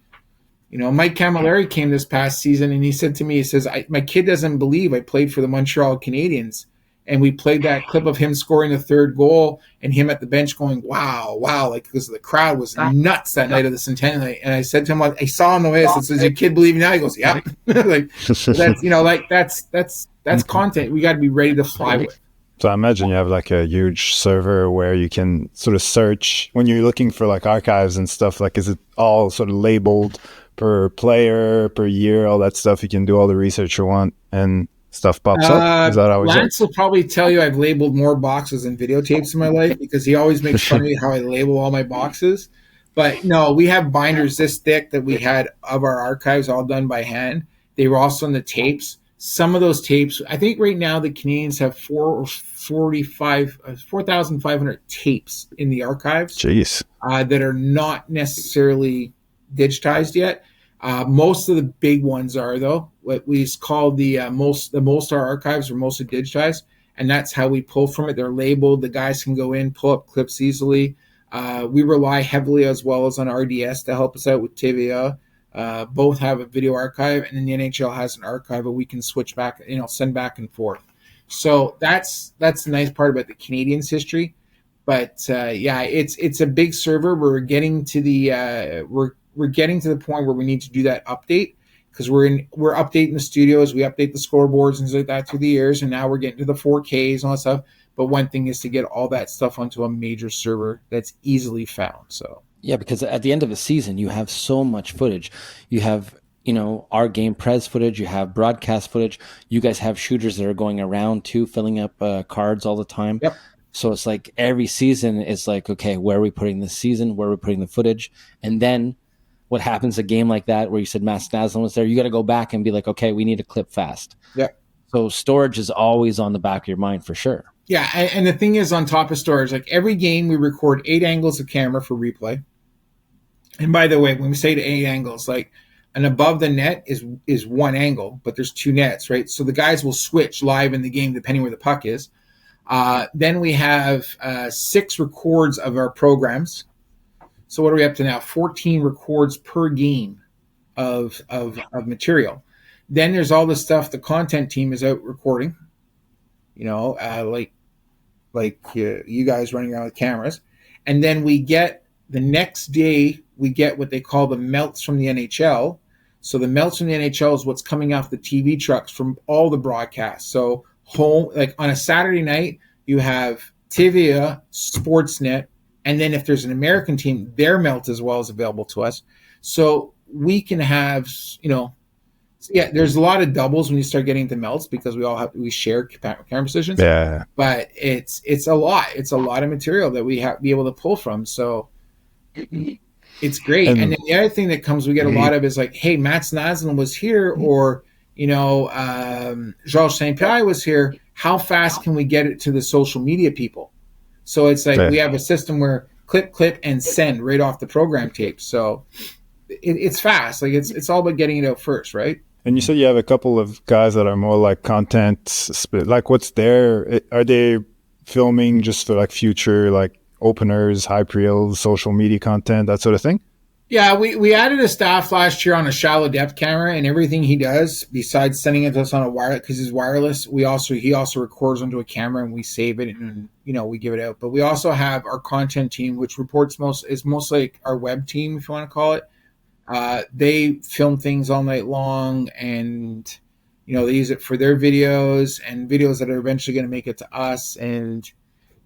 Speaker 3: Mike Camilleri came this past season, and he said to me, he says, my kid doesn't believe I played for the Montreal Canadiens. And we played that clip of him scoring the third goal and him at the bench going, wow, like, because the crowd was nuts that night of the centennial. And I said to him, I saw him the way I said, does your kid believe me now? He goes, yeah. Like, that's content we got to be ready to fly with.
Speaker 2: So I imagine you have like a huge server where you can sort of search when you're looking for like archives and stuff. Like, is it all sort of labeled per player, per year, all that stuff? You can do all the research you want and stuff pops up. Is that how
Speaker 3: Lance will probably tell you I've labeled more boxes and videotapes in my life, because he always makes fun of me how I label all my boxes. But no, we have binders this thick that we had of our archives all done by hand. They were also in the tapes. Some of those tapes, I think right now the Canadiens have 4,500 tapes in the archives.
Speaker 2: Jeez.
Speaker 3: That are not necessarily digitized yet. Most of the big ones are, though. What we call the most our archives are mostly digitized, and that's how we pull from it. They're labeled. The guys can go in, pull up clips easily. We rely heavily as well as on RDS to help us out with TVA. Both have a video archive, and then the NHL has an archive that we can switch back, send back and forth. So that's the nice part about the Canadiens history. But it's a big server. We're getting to the we're getting to the point where we need to do that update, because we're updating the studios, we update the scoreboards and things like that through the years, and now we're getting to the 4Ks and all that stuff. But one thing is to get all that stuff onto a major server that's easily found. So
Speaker 1: yeah, because at the end of the season, you have so much footage. You have our game pres footage, you have broadcast footage, you guys have shooters that are going around too, filling up cards all the time.
Speaker 3: Yep.
Speaker 1: So it's like every season is like, okay, where are we putting the season? Where are we putting the footage? And then what happens a game like that where you said Mats Naslund was there, you got to go back and be like, okay, we need a clip fast.
Speaker 3: Yeah.
Speaker 1: So storage is always on the back of your mind for sure.
Speaker 3: Yeah, and the thing is, on top of storage, like every game we record 8 angles of camera for replay. And by the way, when we say to 8 angles, like an above the net is one angle, but there's 2 nets, right? So the guys will switch live in the game depending where the puck is. Then we have 6 records of our programs. So what are we up to now? 14 records per game of material. Then there's all the stuff the content team is out recording. Like you guys running around with cameras. And then we get the next day, we get what they call the melts from the NHL. So the melts from the NHL is what's coming off the TV trucks from all the broadcasts. So home, like on a Saturday night, you have TVA, Sportsnet, and then if there's an American team, their melt as well is available to us. So we can have, there's a lot of doubles when you start getting into melts, because we share camera positions.
Speaker 2: Yeah.
Speaker 3: But it's a lot. It's a lot of material that we have to be able to pull from. So it's great. And then the other thing that comes, we get a lot of is like, hey, Mats Naslund was here, or Georges St-Pierre was here. How fast can we get it to the social media people? So it's like we have a system where clip, and send right off the program tape. So it's fast. Like it's all about getting it out first, right?
Speaker 2: And you said you have a couple of guys that are more like content, like are they filming just for like future like openers, hype reels, social media content, that sort of thing?
Speaker 3: Yeah, we added a staff last year on a shallow depth camera, and everything he does, besides sending it to us on a wire, because he's wireless, he also records onto a camera and we save it and we give it out. But we also have our content team, which reports is most like our web team, if you want to call it. They film things all night long, and they use it for their videos and videos that are eventually going to make it to us. And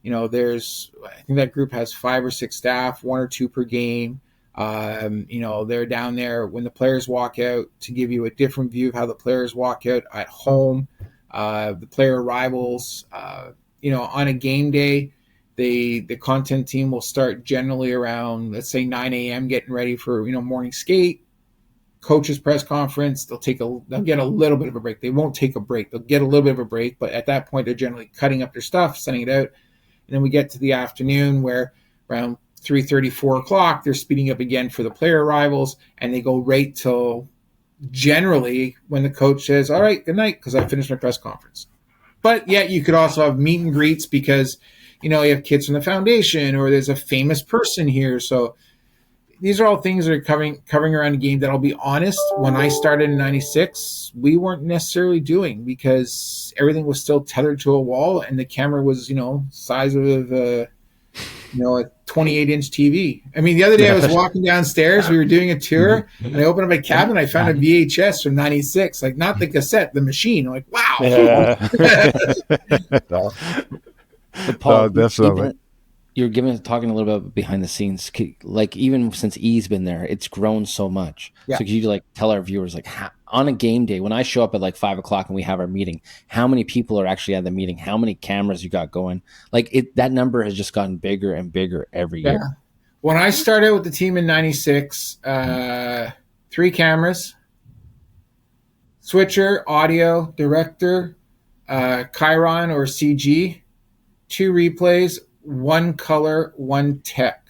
Speaker 3: I think that group has 5 or 6 staff, 1 or 2 per game. They're down there when the players walk out to give you a different view of how the players walk out at home, the player arrivals. On a game day, the content team will start generally around, let's say, 9 a.m. getting ready for morning skate, coaches press conference. They'll get a little bit of a break. They won't take a break. They'll get a little bit of a break, but at that point, they're generally cutting up their stuff, sending it out. And then we get to the afternoon where around 3:30, 4 o'clock, they're speeding up again for the player arrivals, and they go right till generally when the coach says, all right, good night, because I finished my press conference. But yet you could also have meet and greets because, you have kids from the foundation or there's a famous person here. So these are all things that are covering around the game that, I'll be honest, when I started in 96, we weren't necessarily doing, because everything was still tethered to a wall and the camera was, size of a 28-inch TV. I mean, the other day I was walking downstairs, we were doing a tour, and I opened up my cabinet, I found a VHS from 96, like not the cassette, the machine. I'm like, wow.
Speaker 2: Yeah.
Speaker 1: But Paul,
Speaker 2: definitely.
Speaker 1: You're talking a little bit behind the scenes, like even since E's been there, it's grown so much.
Speaker 3: Yeah.
Speaker 1: So could you tell our viewers, on a game day, when I show up at 5 o'clock and we have our meeting, how many people are actually at the meeting? How many cameras you got going? That number has just gotten bigger and bigger every year.
Speaker 3: When I started with the team in 96, 3 cameras, switcher, audio, director, Chiron or CG, 2 replays, 1 color, 1 tech.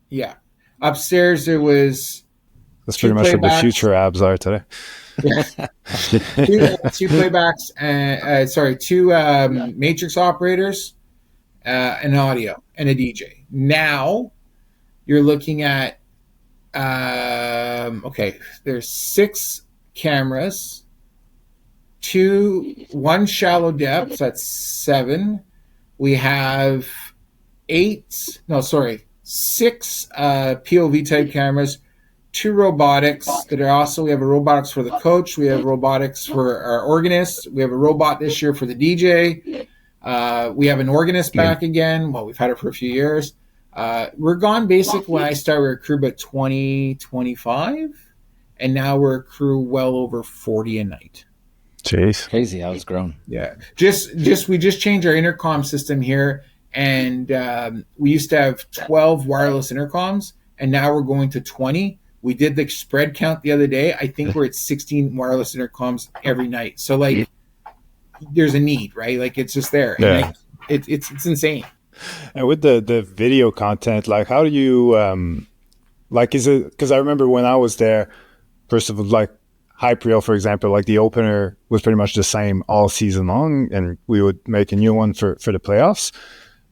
Speaker 3: Yeah. Upstairs there was...
Speaker 2: That's pretty much what the future abs are today.
Speaker 3: Yeah. 2 playbacks, and 2 matrix operators, an audio, and a DJ. Now you're looking at there's 6 cameras, 1 shallow depth, so that's 7. We have 6 POV type cameras, 2 robotics that are also, we have a robotics for the coach, we have robotics for our organist, we have a robot this year for the DJ, we have an organist back again. Well, we've had it for a few years. We're gone basic. When I started, we were a crew about 20, 25, and now we're a crew well over 40 a night.
Speaker 2: Jeez.
Speaker 1: Crazy how it's grown.
Speaker 3: Yeah. We just changed our intercom system here, and we used to have 12 wireless intercoms, and now we're going to 20. We did the spread count the other day. I think we're at 16 wireless intercoms every night. So there's a need, right? It's just there.
Speaker 2: Yeah.
Speaker 3: And it's insane.
Speaker 2: And with the video content, how do you is it, because I remember when I was there, first of all, Hyperreal, for example, the opener was pretty much the same all season long, and we would make a new one for the playoffs.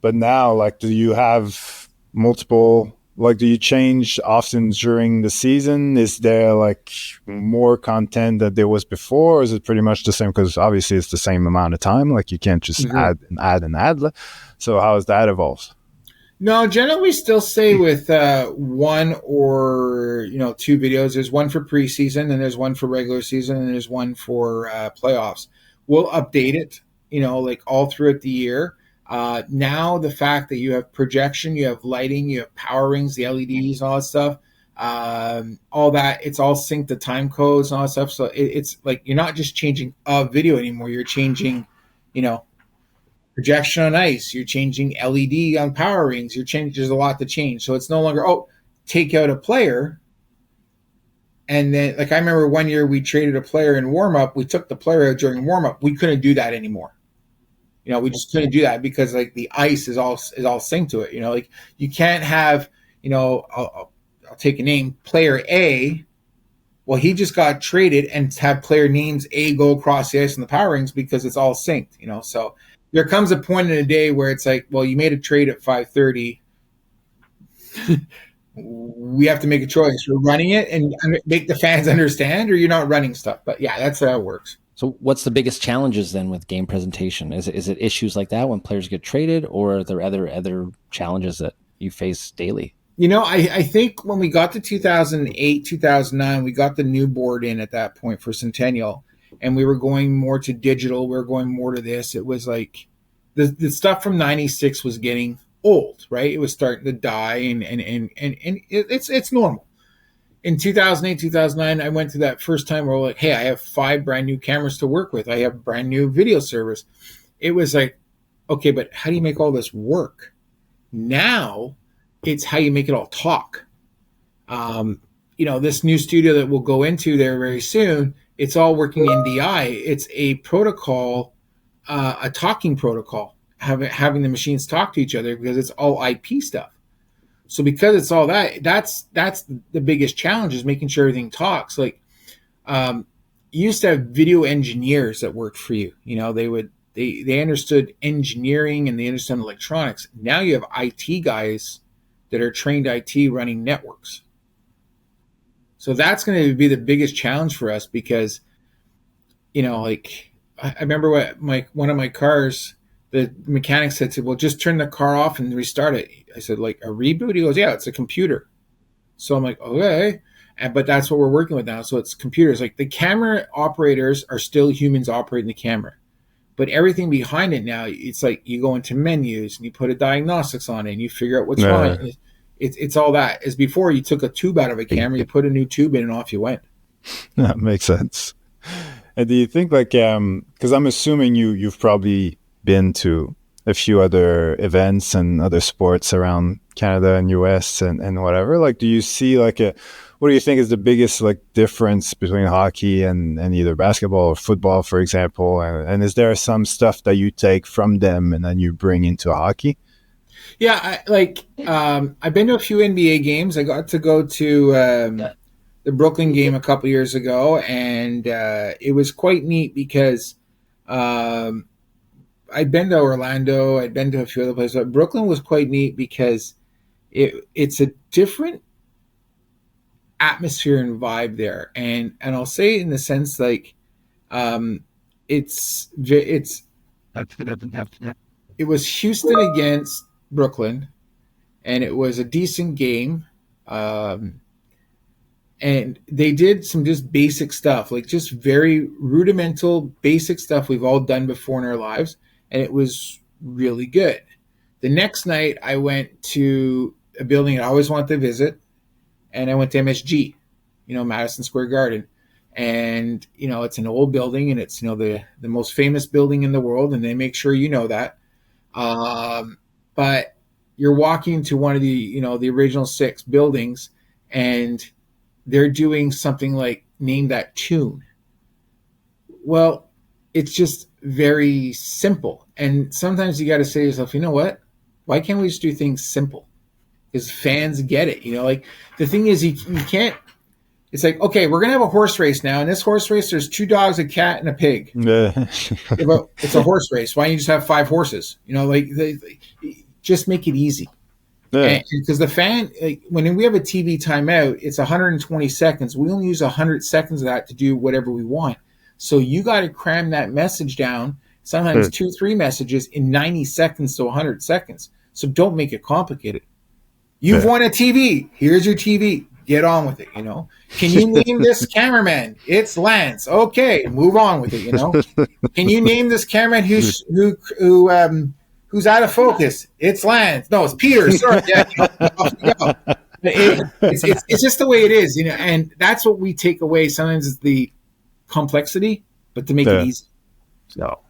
Speaker 2: But now, do you have multiple, do you change often during the season? Is there more content than there was before, or is it pretty much the same? Because obviously it's the same amount of time. You can't just add and add and add. So how has that evolved?
Speaker 3: No, generally we still stay with 1 or 2 videos. There's one for preseason, and there's one for regular season, and there's one for playoffs. We'll update it, all throughout the year. Now the fact that you have projection, you have lighting, you have power rings, the LEDs, and all that stuff, all that, it's all synced to time codes and all that stuff. So it's you're not just changing a video anymore. You're changing, projection on ice. You're changing LED on power rings. There's a lot to change. So it's no longer, take out a player. And then, I remember one year we traded a player in warm-up. We took the player out during warm-up. We couldn't do that anymore. We just couldn't do that because the ice is all synced to it. You can't have, I'll take a name, player A. Well, he just got traded, and have player names A go across the ice in the power rings because it's all synced. So there comes a point in a day where it's you made a trade at 5:30. We have to make a choice. We're running it and make the fans understand, or you're not running stuff. But yeah, that's how it works.
Speaker 1: So what's the biggest challenges then with game presentation? Is it issues like that when players get traded, or are there other challenges that you face daily?
Speaker 3: I think when we got to 2008, 2009, we got the new board in at that point for Centennial. and we were going more to digital. We were going more to this. It was like the stuff from '96 was getting old, right? It was starting to die, and it's normal. In 2008, 2009, I went to that first time where we're like, hey, I have 5 brand new cameras to work with. I have brand new video servers. It was like, okay, but how do you make all this work? Now it's how you make it all talk. This new studio that we'll go into there very soon, it's all working NDI. It's a protocol, a talking protocol, having the machines talk to each other because it's all IP stuff. So because it's all that's the biggest challenge, is making sure everything talks. Like, you used to have video engineers that worked for you. They understood engineering and they understood electronics. Now you have IT guys that are trained IT running networks. So that's going to be the biggest challenge for us because, I remember one of my cars, the mechanic said to, well, just turn the car off and restart it. I said, like a reboot? He goes, yeah, it's a computer. So I'm like, okay. But that's what we're working with now. So it's computers. Like the camera operators are still humans operating the camera. But everything behind it now, it's like you go into menus and you put a diagnostics on it and you figure out what's wrong. It's all that. As before, you took a tube out of a camera, you put a new tube in and off you went.
Speaker 2: That makes sense. And do you think because I'm assuming you've probably been to a few other events and other sports around Canada and US and whatever, like, do you see what do you think is the biggest difference between hockey and either basketball or football, for example? And is there some stuff that you take from them and then you bring into hockey?
Speaker 3: Yeah, I've been to a few NBA games. I got to go to the Brooklyn game a couple years ago, and it was quite neat because I'd been to Orlando, I'd been to a few other places, but Brooklyn was quite neat because it's a different atmosphere and vibe there, and I'll say it in the sense it was Houston against Brooklyn, and it was a decent game, and they did some just basic stuff, like just very rudimental basic stuff we've all done before in our lives, and it was really good. The next night I went to a building I always wanted to visit, and I went to MSG, Madison Square Garden. And, it's an old building, and it's, the most famous building in the world, and they make sure you know that. But you're walking to one of the, the original 6 buildings, and they're doing something like Name That Tune. Well, it's just very simple. And sometimes you got to say to yourself, you know what? Why can't we just do things simple? Because fans get it. The thing is, you can't. It's like, okay, we're gonna have a horse race now. In this horse race, there's 2 dogs, a cat, and a pig. It's a horse race. Why don't you just have 5 horses? Just make it easy. Because the fan, when we have a TV timeout, it's 120 seconds. We only use 100 seconds of that to do whatever we want. So you got to cram that message down. Sometimes 2-3 messages in 90 seconds to 100 seconds. So don't make it complicated. You've won a TV. Here's your TV. Get on with it, Can you name this cameraman? It's Lance. Okay, move on with it, Can you name this cameraman who's out of focus? It's Lance. No, it's Peter. Sorry. Yeah, off you go. It's just the way it is, and that's what we take away. Sometimes it's the complexity, but to make it easy.
Speaker 2: So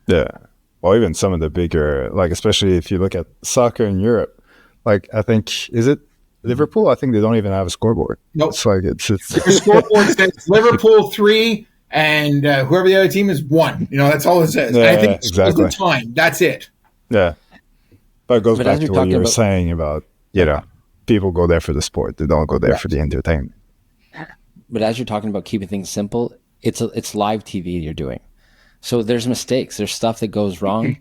Speaker 2: well, even some of the bigger, especially if you look at soccer in Europe, I think, is it Liverpool? I think they don't even have a scoreboard.
Speaker 3: Nope.
Speaker 2: It's
Speaker 3: their scoreboard says Liverpool 3 and whoever the other team is 1. That's all it says. I think it's the time. That's it.
Speaker 2: Yeah. But it goes back to what you were saying about, people go there for the sport. They don't go there for the entertainment.
Speaker 1: But as you're talking about keeping things simple, it's live TV you're doing. So there's mistakes. There's stuff that goes wrong.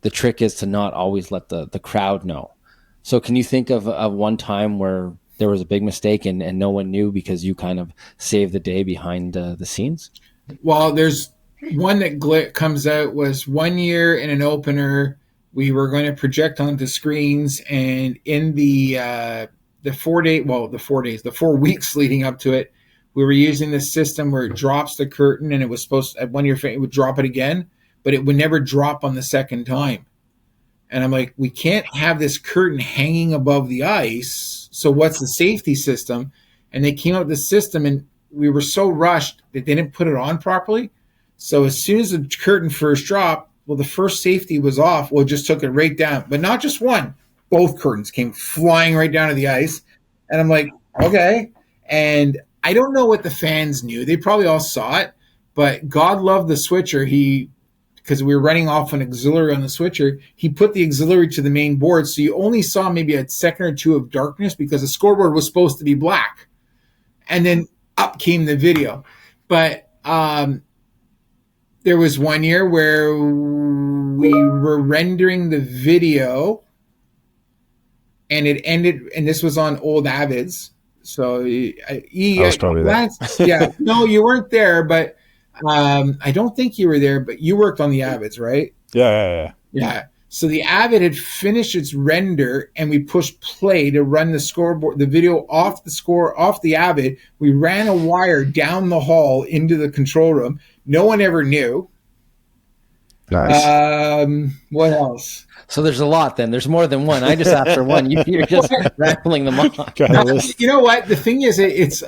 Speaker 1: The trick is to not always let the crowd know. So can you think of one time where there was a big mistake and no one knew because you kind of saved the day behind the scenes?
Speaker 3: Well, there's one that comes out was one year in an opener. We were going to project onto screens, and in the 4 weeks leading up to it, we were using this system where it drops the curtain, and it was supposed to, when it would drop it again, but it would never drop on the second time. And I'm like, we can't have this curtain hanging above the ice. So what's the safety system? And they came up with the system, and we were so rushed that they didn't put it on properly. So as soon as the curtain first dropped, well, the first safety was off. Well, it just took it right down. But not just one. Both curtains came flying right down to the ice. And I'm like, okay. And I don't know what the fans knew. They probably all saw it. But God loved the switcher. Because we were running off an auxiliary on the switcher, he put the auxiliary to the main board. So you only saw maybe a second or two of darkness because the scoreboard was supposed to be black. And then up came the video. But there was one year where we were rendering the video, and it ended, and this was on old Avids. So
Speaker 2: I was probably there.
Speaker 3: Yeah, no, you weren't there, but I don't think you were there, but you worked on the Avids, right?
Speaker 2: Yeah.
Speaker 3: So the Avid had finished its render, and we pushed play to run the scoreboard, the video off the Avid. We ran a wire down the hall into the control room. No one ever knew.
Speaker 2: Nice.
Speaker 3: What else?
Speaker 1: So there's a lot then. There's more than one. I just asked for one. You're just rattling them off.
Speaker 3: You know what? The thing is, it's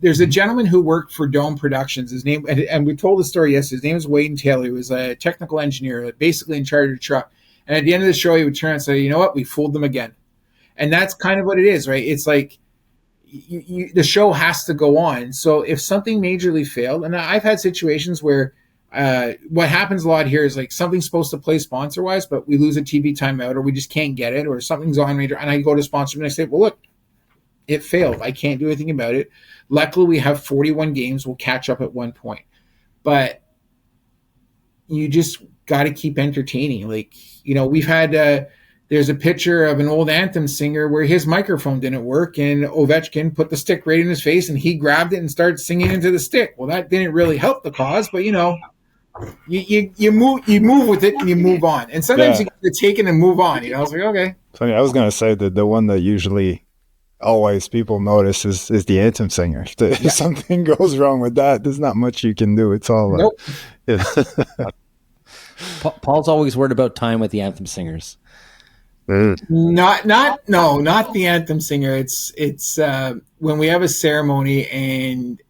Speaker 3: there's a gentleman who worked for Dome Productions. His name, and we told the story yesterday. His name is Wade Taylor. He was a technical engineer, basically in charge of the truck. And at the end of the show, he would turn and say, you know what? We fooled them again. And that's kind of what it is, right? It's like the show has to go on. So if something majorly failed, and I've had situations where what happens a lot here is like something's supposed to play sponsor-wise, but we lose a TV timeout, or we just can't get it, or something's on major, and I go to sponsor and I say, well, look, it failed. I can't do anything about it. Luckily, we have 41 games. We'll catch up at one point. But you just got to keep entertaining. Like, we've had there's a picture of an old anthem singer where his microphone didn't work, and Ovechkin put the stick right in his face, and he grabbed it and started singing into the stick. Well, that didn't really help the cause, but you move with it and you move on. And sometimes you get to take it and move on. I was like, okay.
Speaker 2: Funny, I was gonna say that the one that usually always people notice is the anthem singer. If something goes wrong with that, there's not much you can do. It's all
Speaker 3: nope.
Speaker 1: Paul's always worried about time with the anthem singers.
Speaker 3: Not the anthem singer. It's when we have a ceremony and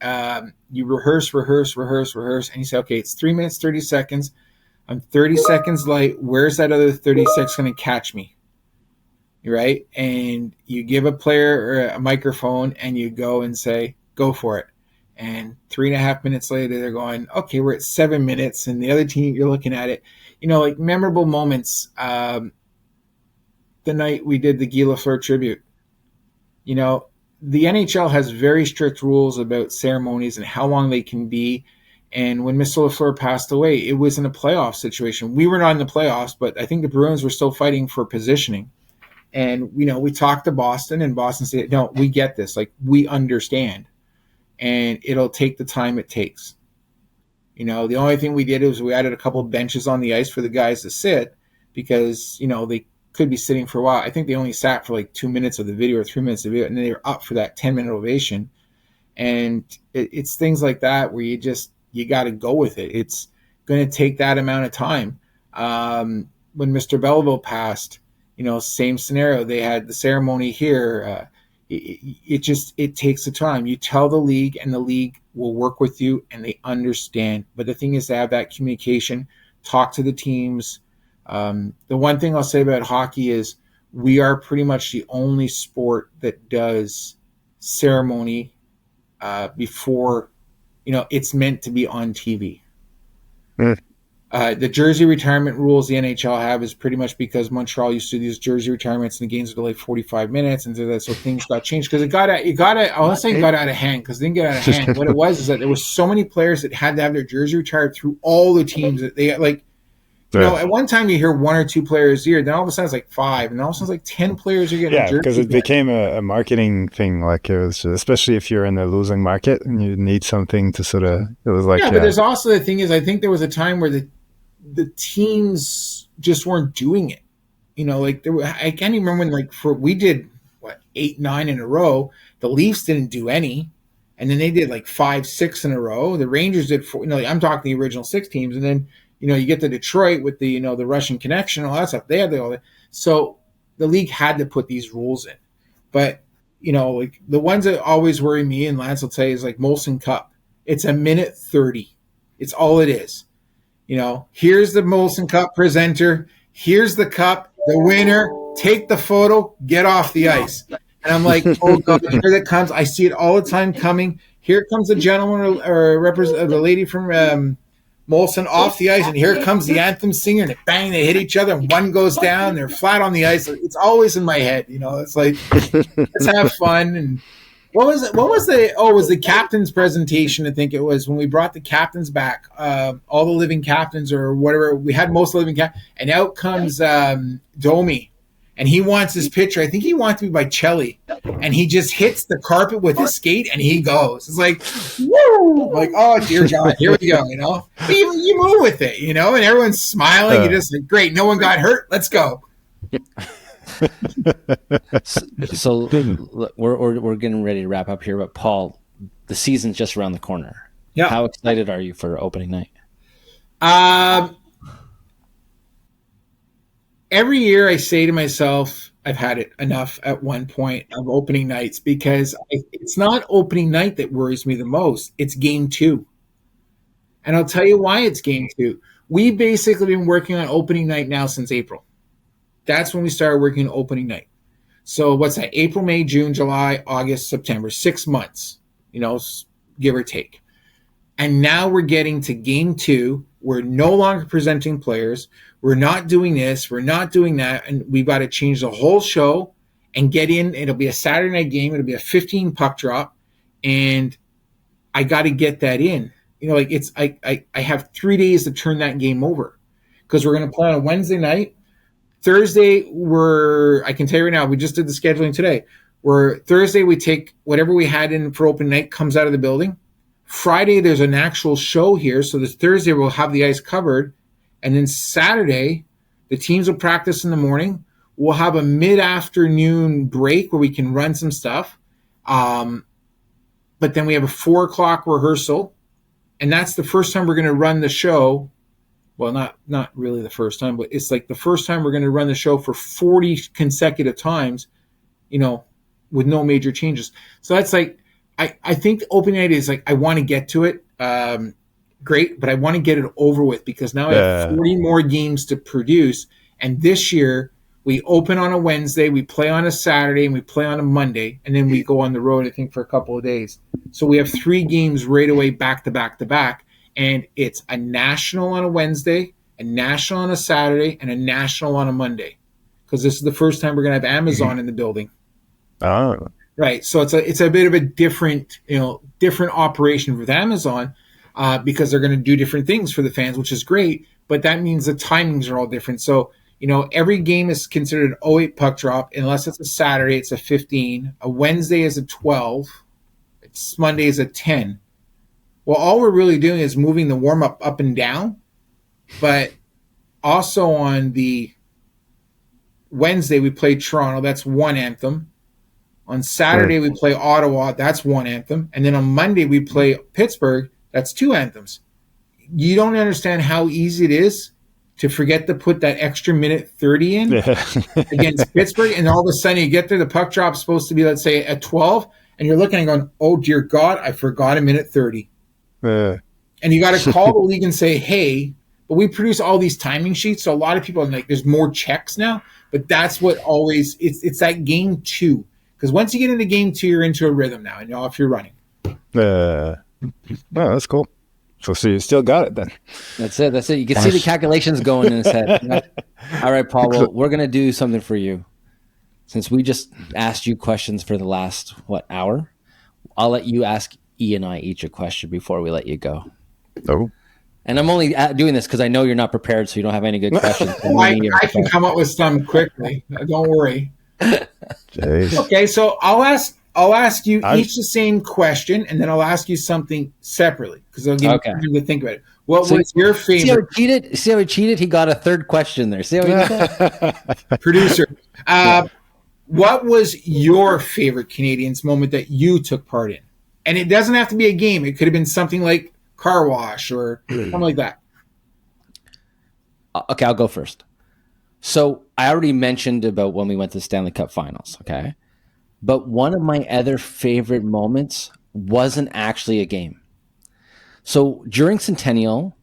Speaker 3: you rehearse, and you say, okay, it's 3 minutes, 30 seconds. I'm 30 seconds late. Where's that other 36 going to catch me? Right? And you give a player a microphone and you go and say, go for it. And 3.5 minutes later, they're going, okay, we're at 7 minutes. And the other team, you're looking at it, like memorable moments. The night we did the Guy Lafleur tribute, the NHL has very strict rules about ceremonies and how long they can be. And when Mr. Lafleur passed away, it was in a playoff situation. We were not in the playoffs, but I think the Bruins were still fighting for positioning. And, we talked to Boston, and Boston said, no, we get this. Like, we understand. And it'll take the time it takes. The only thing we did was we added a couple of benches on the ice for the guys to sit because, they could be sitting for a while. I think they only sat for like 2 minutes of the video or 3 minutes of video, and then they were up for that 10-minute ovation. And it's things like that where you got to go with it. It's going to take that amount of time. When Mr. Belleville passed, same scenario. They had the ceremony here. It takes the time. You tell the league, and the league will work with you, and they understand. But the thing is to have that communication, talk to the teams. The one thing I'll say about hockey is we are pretty much the only sport that does ceremony before, it's meant to be on TV. The jersey retirement rules the NHL have is pretty much because Montreal used to do these jersey retirements and the games were delayed 45 minutes, and so things got changed because I won't say it got out of hand because it didn't get out of hand. What it was is that there were so many players that had to have their jersey retired through all the teams that they like. At one time you hear 1 or 2 players a year, then all of a sudden it's like 5, and all of a sudden it's like 10 players are getting a jersey.
Speaker 2: Because it became a marketing thing. Like it was, especially if you're in a losing market and you need something to sort of. It was like
Speaker 3: but there's also the thing is I think there was a time where the teams just weren't doing it. I can't even remember when we did 8, 9 in a row. The Leafs didn't do any. And then they did like 5, 6 in a row. The Rangers did 4, I'm talking the original 6 teams. And then, you get to Detroit with the, the Russian connection and all that stuff. They had all that. So the league had to put these rules in. But, like the ones that always worry me, and Lance will tell you, is like Molson Cup. It's a minute 30. It's all it is. Here's the Molson Cup presenter. Here's the cup, the winner. Take the photo, get off the ice. And I'm like, oh God, here it comes. I see it all the time coming. Here comes the gentleman or the lady from Molson off the ice, and here comes the anthem singer, and bang, they hit each other, and one goes down, they're flat on the ice. It's always in my head, It's like, let's have fun. And what was it? It was the captain's presentation, I think it was, when we brought the captains back, all the living captains or whatever. We had most living captains, and out comes Domi. And he wants his picture. I think he wants to be by Chelly. And he just hits the carpet with his skate and he goes. It's like, woo! Like, oh, dear God, here we go, But you move with it, and everyone's smiling. You're just like, great, no one got hurt. Let's go.
Speaker 1: So we're getting ready to wrap up here. But, Paul, the season's just around the corner.
Speaker 3: Yeah.
Speaker 1: How excited are you for opening night?
Speaker 3: Every year I say to myself, I've had it enough at one point of opening nights, because it's not opening night that worries me the most. It's game 2. And I'll tell you why it's game 2. We've basically been working on opening night now since April. That's when we started working on opening night. So what's that? April, May, June, July, August, September, 6 months, give or take. And now we're getting to game 2. We're no longer presenting players. We're not doing this. We're not doing that. And we've got to change the whole show and get in. It'll be a Saturday night game. It'll be a 15 puck drop. And I got to get that in. I have 3 days to turn that game over, because we're going to play on a Wednesday night. Thursday, I can tell you right now, we just did the scheduling today. Thursday, we take whatever we had in for open night comes out of the building. Friday, there's an actual show here. So this Thursday, we'll have the ice covered. And then Saturday, the teams will practice in the morning. We'll have a mid-afternoon break where we can run some stuff. But then we have a 4 o'clock rehearsal. And that's the first time we're going to run the show. Well, not really the first time, but it's like the first time we're going to run the show for 40 consecutive times, with no major changes. So that's like, I think the opening night is like, I want to get to it. Great, but I want to get it over with, because now I have 40 more games to produce. And this year, we open on a Wednesday, we play on a Saturday, and we play on a Monday, and then we go on the road, I think, for a couple of days. So we have 3 games right away, back to back to back. And it's a national on a Wednesday, a national on a Saturday, and a national on a Monday. Because this is the first time we're going to have Amazon in the building.
Speaker 2: Oh.
Speaker 3: Right. So it's a bit of a different operation with Amazon. Because they're going to do different things for the fans, which is great, but that means the timings are all different. So, every game is considered an 08 puck drop, unless it's a Saturday, it's a 15. A Wednesday is a 12. Monday is a 10. Well, all we're really doing is moving the warm-up up and down, but also on the Wednesday, we play Toronto. That's 1 anthem. On Saturday, we play Ottawa. That's 1 anthem. And then on Monday, we play Pittsburgh. That's 2 anthems. You don't understand how easy it is to forget to put that extra minute 30 in against Pittsburgh. And all of a sudden you get there, the puck drop's supposed to be, let's say, at 12. And you're looking and going, oh, dear God, I forgot a minute 30. And you got to call the league and say, hey, but we produce all these timing sheets. So a lot of people are like, there's more checks now. But that's what always, it's that game 2. Because once you get into game 2, you're into a rhythm now. And you're off, you're running.
Speaker 2: Oh, that's cool. So you still got it then.
Speaker 1: That's it. You can see the calculations going in his head. All right, Paul, well, we're going to do something for you. Since we just asked you questions for the last, hour, I'll let you ask E and I each a question before we let you go.
Speaker 2: Oh. And
Speaker 1: I'm only doing this because I know you're not prepared, so you don't have any good questions.
Speaker 3: I can come up with some quickly. Don't worry.
Speaker 2: Jeez.
Speaker 3: Okay, so I'll ask you each the same question, and then I'll ask you something separately because I'll give you time to think about it. What was your favorite?
Speaker 1: See how he cheated? He got a third question there. See how he did that?
Speaker 3: Producer, what was your favorite Canadiens moment that you took part in? And it doesn't have to be a game. It could have been something like car wash or something like that.
Speaker 1: Okay, I'll go first. So I already mentioned about when we went to the Stanley Cup Finals, okay? But one of my other favorite moments wasn't actually a game. So during Centennial,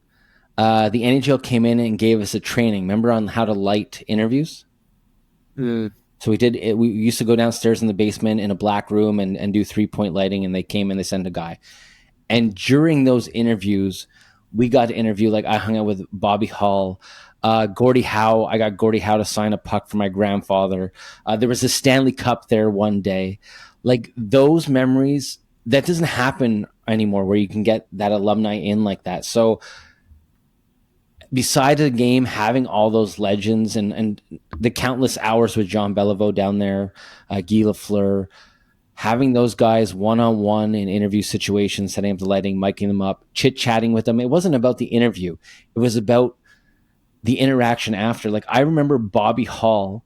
Speaker 1: the NHL came in and gave us a training. Remember on how to light interviews? So we did it. We used to go downstairs in the basement in a black room and do 3-point lighting, and they came and they sent a guy. And during those interviews, we got to interview, like I hung out with Bobby Hull, Gordie Howe. I got Gordie Howe to sign a puck for my grandfather. There was a Stanley Cup there one day. Like those memories, that doesn't happen anymore where you can get that alumni in like that. So beside the game, having all those legends and the countless hours with John Beliveau down there, Guy Lafleur, having those guys one-on-one in interview situations, setting up the lighting, miking them up, chit-chatting with them. It wasn't about the interview. It was about the interaction after. Like I remember Bobby Hull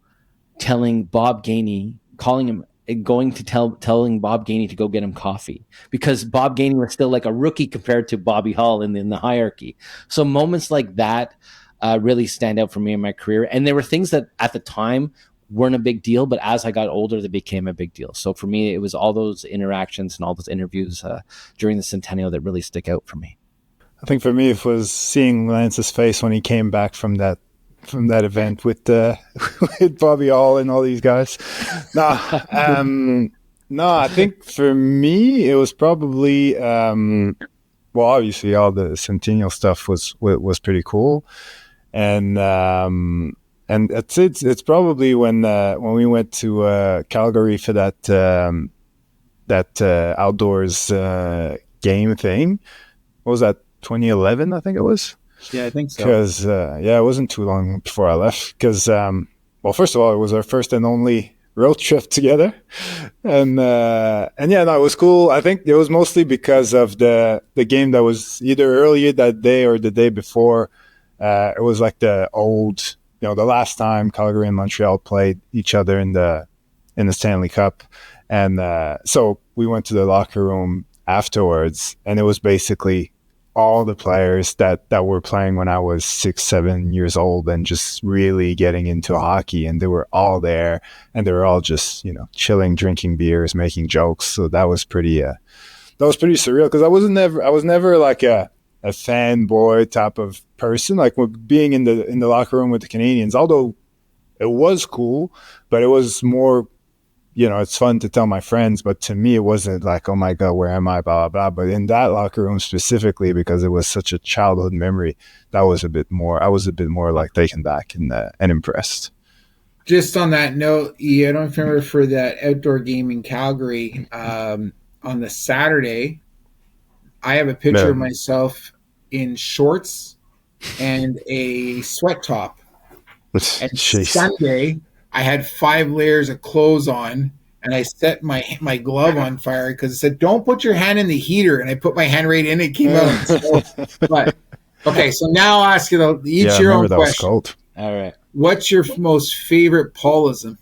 Speaker 1: telling Bob Gainey, calling him, telling Bob Gainey to go get him coffee because Bob Gainey was still like a rookie compared to Bobby Hull in the hierarchy. So moments like that really stand out for me in my career. And there were things that at the time weren't a big deal, but as I got older, they became a big deal. So for me, it was all those interactions and all those interviews during the Centennial that really stick out for me.
Speaker 2: I think for me, it was seeing Lance's face when he came back from that event with with Bobby Hall and all these guys. No, I think for me, it was probably well, obviously all the Centennial stuff was pretty cool, and it's probably when we went to Calgary for that outdoors game thing. What was that? 2011, I think it was.
Speaker 3: Yeah, I think so.
Speaker 2: Because it wasn't too long before I left. Because well, first of all, it was our first and only road trip together, and yeah, no, it was cool. I think it was mostly because of the game that was either earlier that day or the day before. It was like the old, the last time Calgary and Montreal played each other in the Stanley Cup, and so we went to the locker room afterwards, and it was basically all the players that were playing when I was 6-7 years old and just really getting into hockey, and they were all there, and they were all just chilling, drinking beers, making jokes. So that was pretty surreal, because I was never like a fanboy type of person, like being in the locker room with the Canadiens, although it was cool, but it was more, it's fun to tell my friends, but to me, it wasn't like, oh my God, where am I, blah, blah, blah. But in that locker room specifically, because it was such a childhood memory, I was a bit more like taken back and impressed.
Speaker 3: Just on that note, I don't remember for that outdoor game in Calgary, on the Saturday, I have a picture of myself in shorts and a sweat top. And Sunday, I had 5 layers of clothes on, and I set my glove on fire because it said, "Don't put your hand in the heater." And I put my hand right in, it came out. But okay, so now I'll ask you each your own question. Was cold.
Speaker 1: All right.
Speaker 3: What's your most favorite Paulism?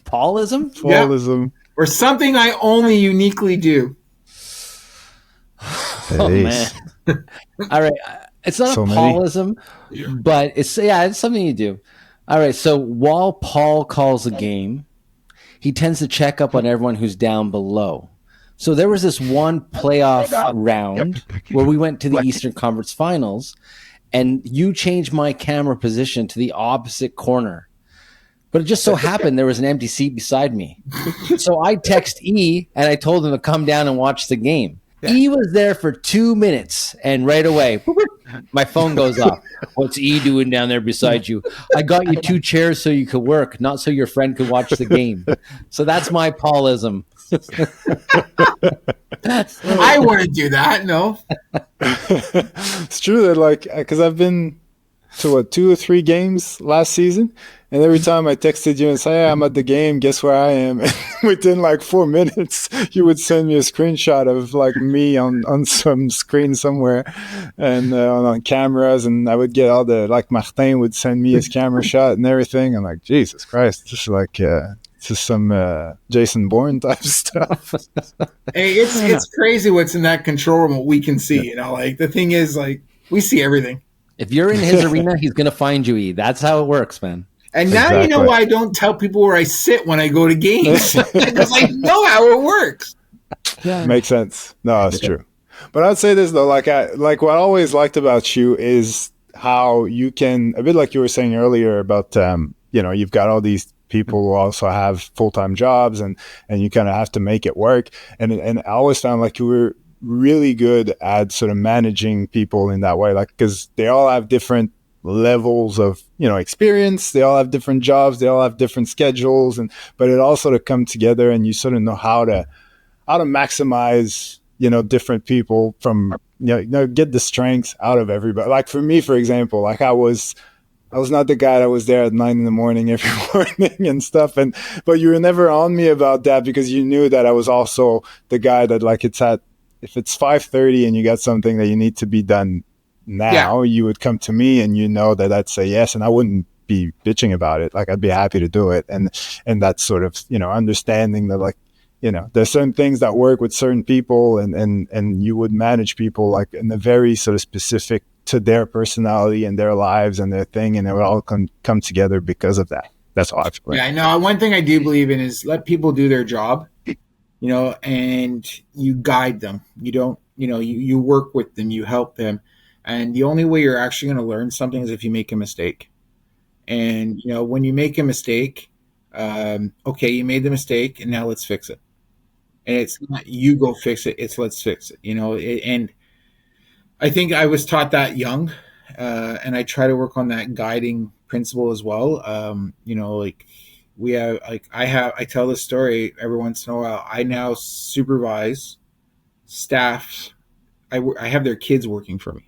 Speaker 1: Paulism?
Speaker 2: Paulism.
Speaker 3: Yeah. Or something I only uniquely do.
Speaker 1: Oh, man. All right. It's not so a Paulism, but it's something you do. All right, so while Paul calls a game, he tends to check up on everyone who's down below. So there was this one playoff round where we went to the Eastern Conference Finals, and you changed my camera position to the opposite corner. But it just so happened there was an empty seat beside me. So I text E, and I told him to come down and watch the game. Yeah. E was there for 2 minutes, and right away, my phone goes off. What's E doing down there beside you? I got you 2 chairs so you could work, not so your friend could watch the game. So that's my Paulism.
Speaker 3: I wouldn't do that, no.
Speaker 2: It's true that, because I've been to 2 or 3 games last season, and every time I texted you and say, "Hey, I'm at the game, guess where I am?" And within 4 minutes, you would send me a screenshot of me on some screen somewhere, and on cameras, and I would get all the Martin would send me his camera shot and everything. I'm like, Jesus Christ, just just some Jason Bourne type stuff.
Speaker 3: Hey, it's crazy what's in that control room, what we can see. You know, like the thing is, like we see everything.
Speaker 1: If you're in his arena, he's gonna find you. E. That's how it works, man.
Speaker 3: And now you know why I don't tell people where I sit when I go to games because I know how it works.
Speaker 2: Yeah, makes sense. No, that's true. But I'd say this though, like what I always liked about you is how you can, a bit like you were saying earlier about, you've got all these people who also have full-time jobs and you kind of have to make it work. And I always found like you were really good at sort of managing people in that way, like, because they all have different levels of, experience. They all have different jobs. They all have different schedules. But it all sort of come together and you sort of know how to maximize, different people from, get the strengths out of everybody. Like for me, for example, like I was not the guy that was there at 9 a.m. every morning and stuff. But you were never on me about that because you knew that I was also the guy that like if it's 5:30 and you got something that you need to be done now, you would come to me and that I'd say yes. And I wouldn't be bitching about it. Like I'd be happy to do it. And that's sort of, understanding that like, there's certain things that work with certain people and you would manage people like in a very sort of specific to their personality and their lives and their thing. And it would all come together because of that. That's all I feel.
Speaker 3: Yeah, I know. One thing I do believe in is let people do their job, and you guide them. You don't, you work with them, you help them. And the only way you're actually going to learn something is if you make a mistake. And, when you make a mistake, okay, you made the mistake and now let's fix it. And it's not you go fix it, it's let's fix it, and I think I was taught that young, and I try to work on that guiding principle as well. Like we have, like I tell this story every once in a while. I now supervise staff. I have their kids working for me.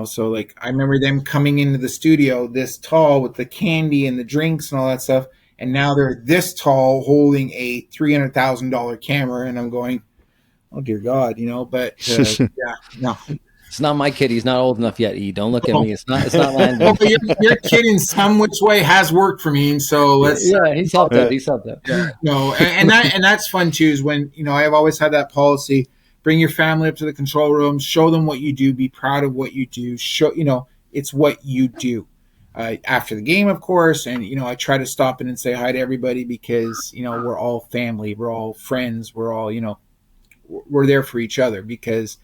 Speaker 3: So like I remember them coming into the studio this tall with the candy and the drinks and all that stuff, and now they're this tall holding a $300,000 camera, and I'm going, oh dear God, But yeah, no,
Speaker 1: it's not my kid. He's not old enough yet. E, don't look at me. It's not landing.
Speaker 3: Well, your kid in some which way has worked for me, and so let's.
Speaker 1: Yeah, he's helped out. He's helped out.
Speaker 3: Yeah. No, and that's fun too. Is when I've always had that policy. Bring your family up to the control room. Show them what you do. Be proud of what you do. Show it's what you do. After the game, of course, and I try to stop in and say hi to everybody because we're all family. We're all friends. We're all we're there for each other because.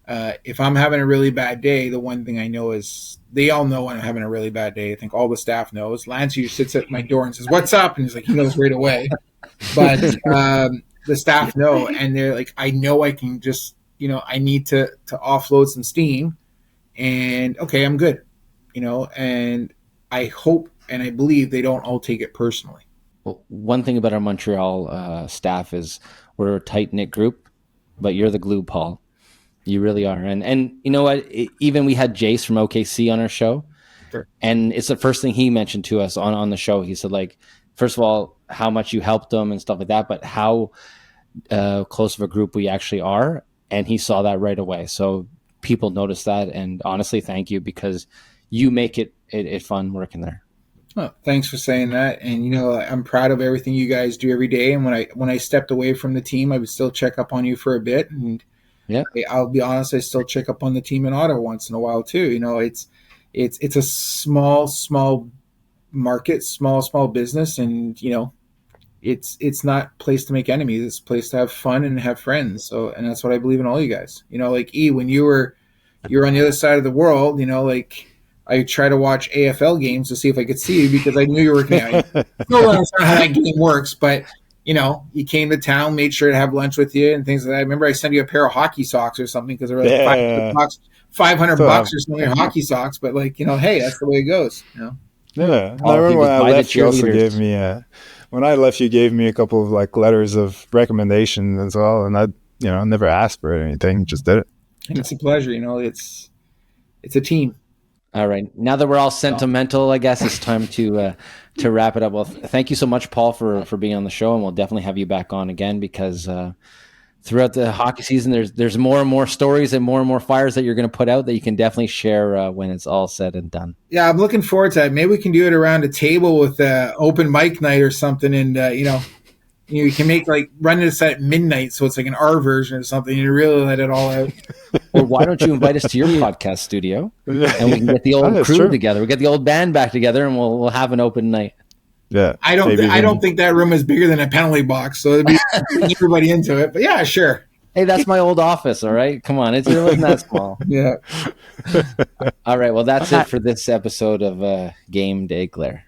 Speaker 3: If I'm having a really bad day, the one thing I know is they all know when I'm having a really bad day. I think all the staff knows. Lance usually sits at my door and says, "What's up?" And he's like, he knows right away. But the staff know, and they're like, I know I can just, I need to offload some steam, and okay, I'm good, and I hope and I believe they don't all take it personally.
Speaker 1: Well, one thing about our Montreal staff is we're a tight-knit group, but you're the glue, Paul. You really are. And you know what? Even we had Jace from OKC on our show. Sure. And it's the first thing he mentioned to us on the show. He said, like, first of all, how much you helped them and stuff like that, but how close of a group we actually are. And he saw that right away. So people noticed that. And honestly, thank you because you make it fun working there.
Speaker 3: Oh, thanks for saying that. And, I'm proud of everything you guys do every day. And when I stepped away from the team, I would still check up on you for a bit. And yeah, I'll be honest, I still check up on the team in Ottawa once in a while too. It's a small market, small business, and it's not a place to make enemies. It's a place to have fun and have friends. So, and that's what I believe in all you guys. Like E, when you're on the other side of the world, like I try to watch AFL games to see if I could see you because I knew you were working out. I don't understand how that game works, but you came to town, made sure to have lunch with you and things like that. I remember I sent you a pair of hockey socks or something because they were like $500 or something, hockey socks. But hey, that's the way it goes.
Speaker 2: Yeah, I remember when I left, you also gave me when I left, you gave me a couple of like letters of recommendation as well, and I never asked for anything, just did it.
Speaker 3: And it's a pleasure. It's a team.
Speaker 1: All right. Now that we're all sentimental, I guess it's time to wrap it up. Well, thank you so much, Paul, for being on the show, and we'll definitely have you back on again because throughout the hockey season, there's more and more stories and more fires that you're going to put out that you can definitely share when it's all said and done.
Speaker 3: Yeah, I'm looking forward to that. Maybe we can do it around a table with open mic night or something, and you can make run this at midnight, so it's like an R version or something. You really let it all out.
Speaker 1: Or why don't you invite us to your podcast studio and we can get the old crew together. We get the old band back together, and we'll have an open night.
Speaker 2: Yeah,
Speaker 3: I don't think that room is bigger than a penalty box, so it'd be everybody into it. But yeah, sure.
Speaker 1: Hey, that's my old office. All right, come on, it wasn't that small.
Speaker 3: Yeah.
Speaker 1: All right, well, that's it for this episode of Game Day Glare.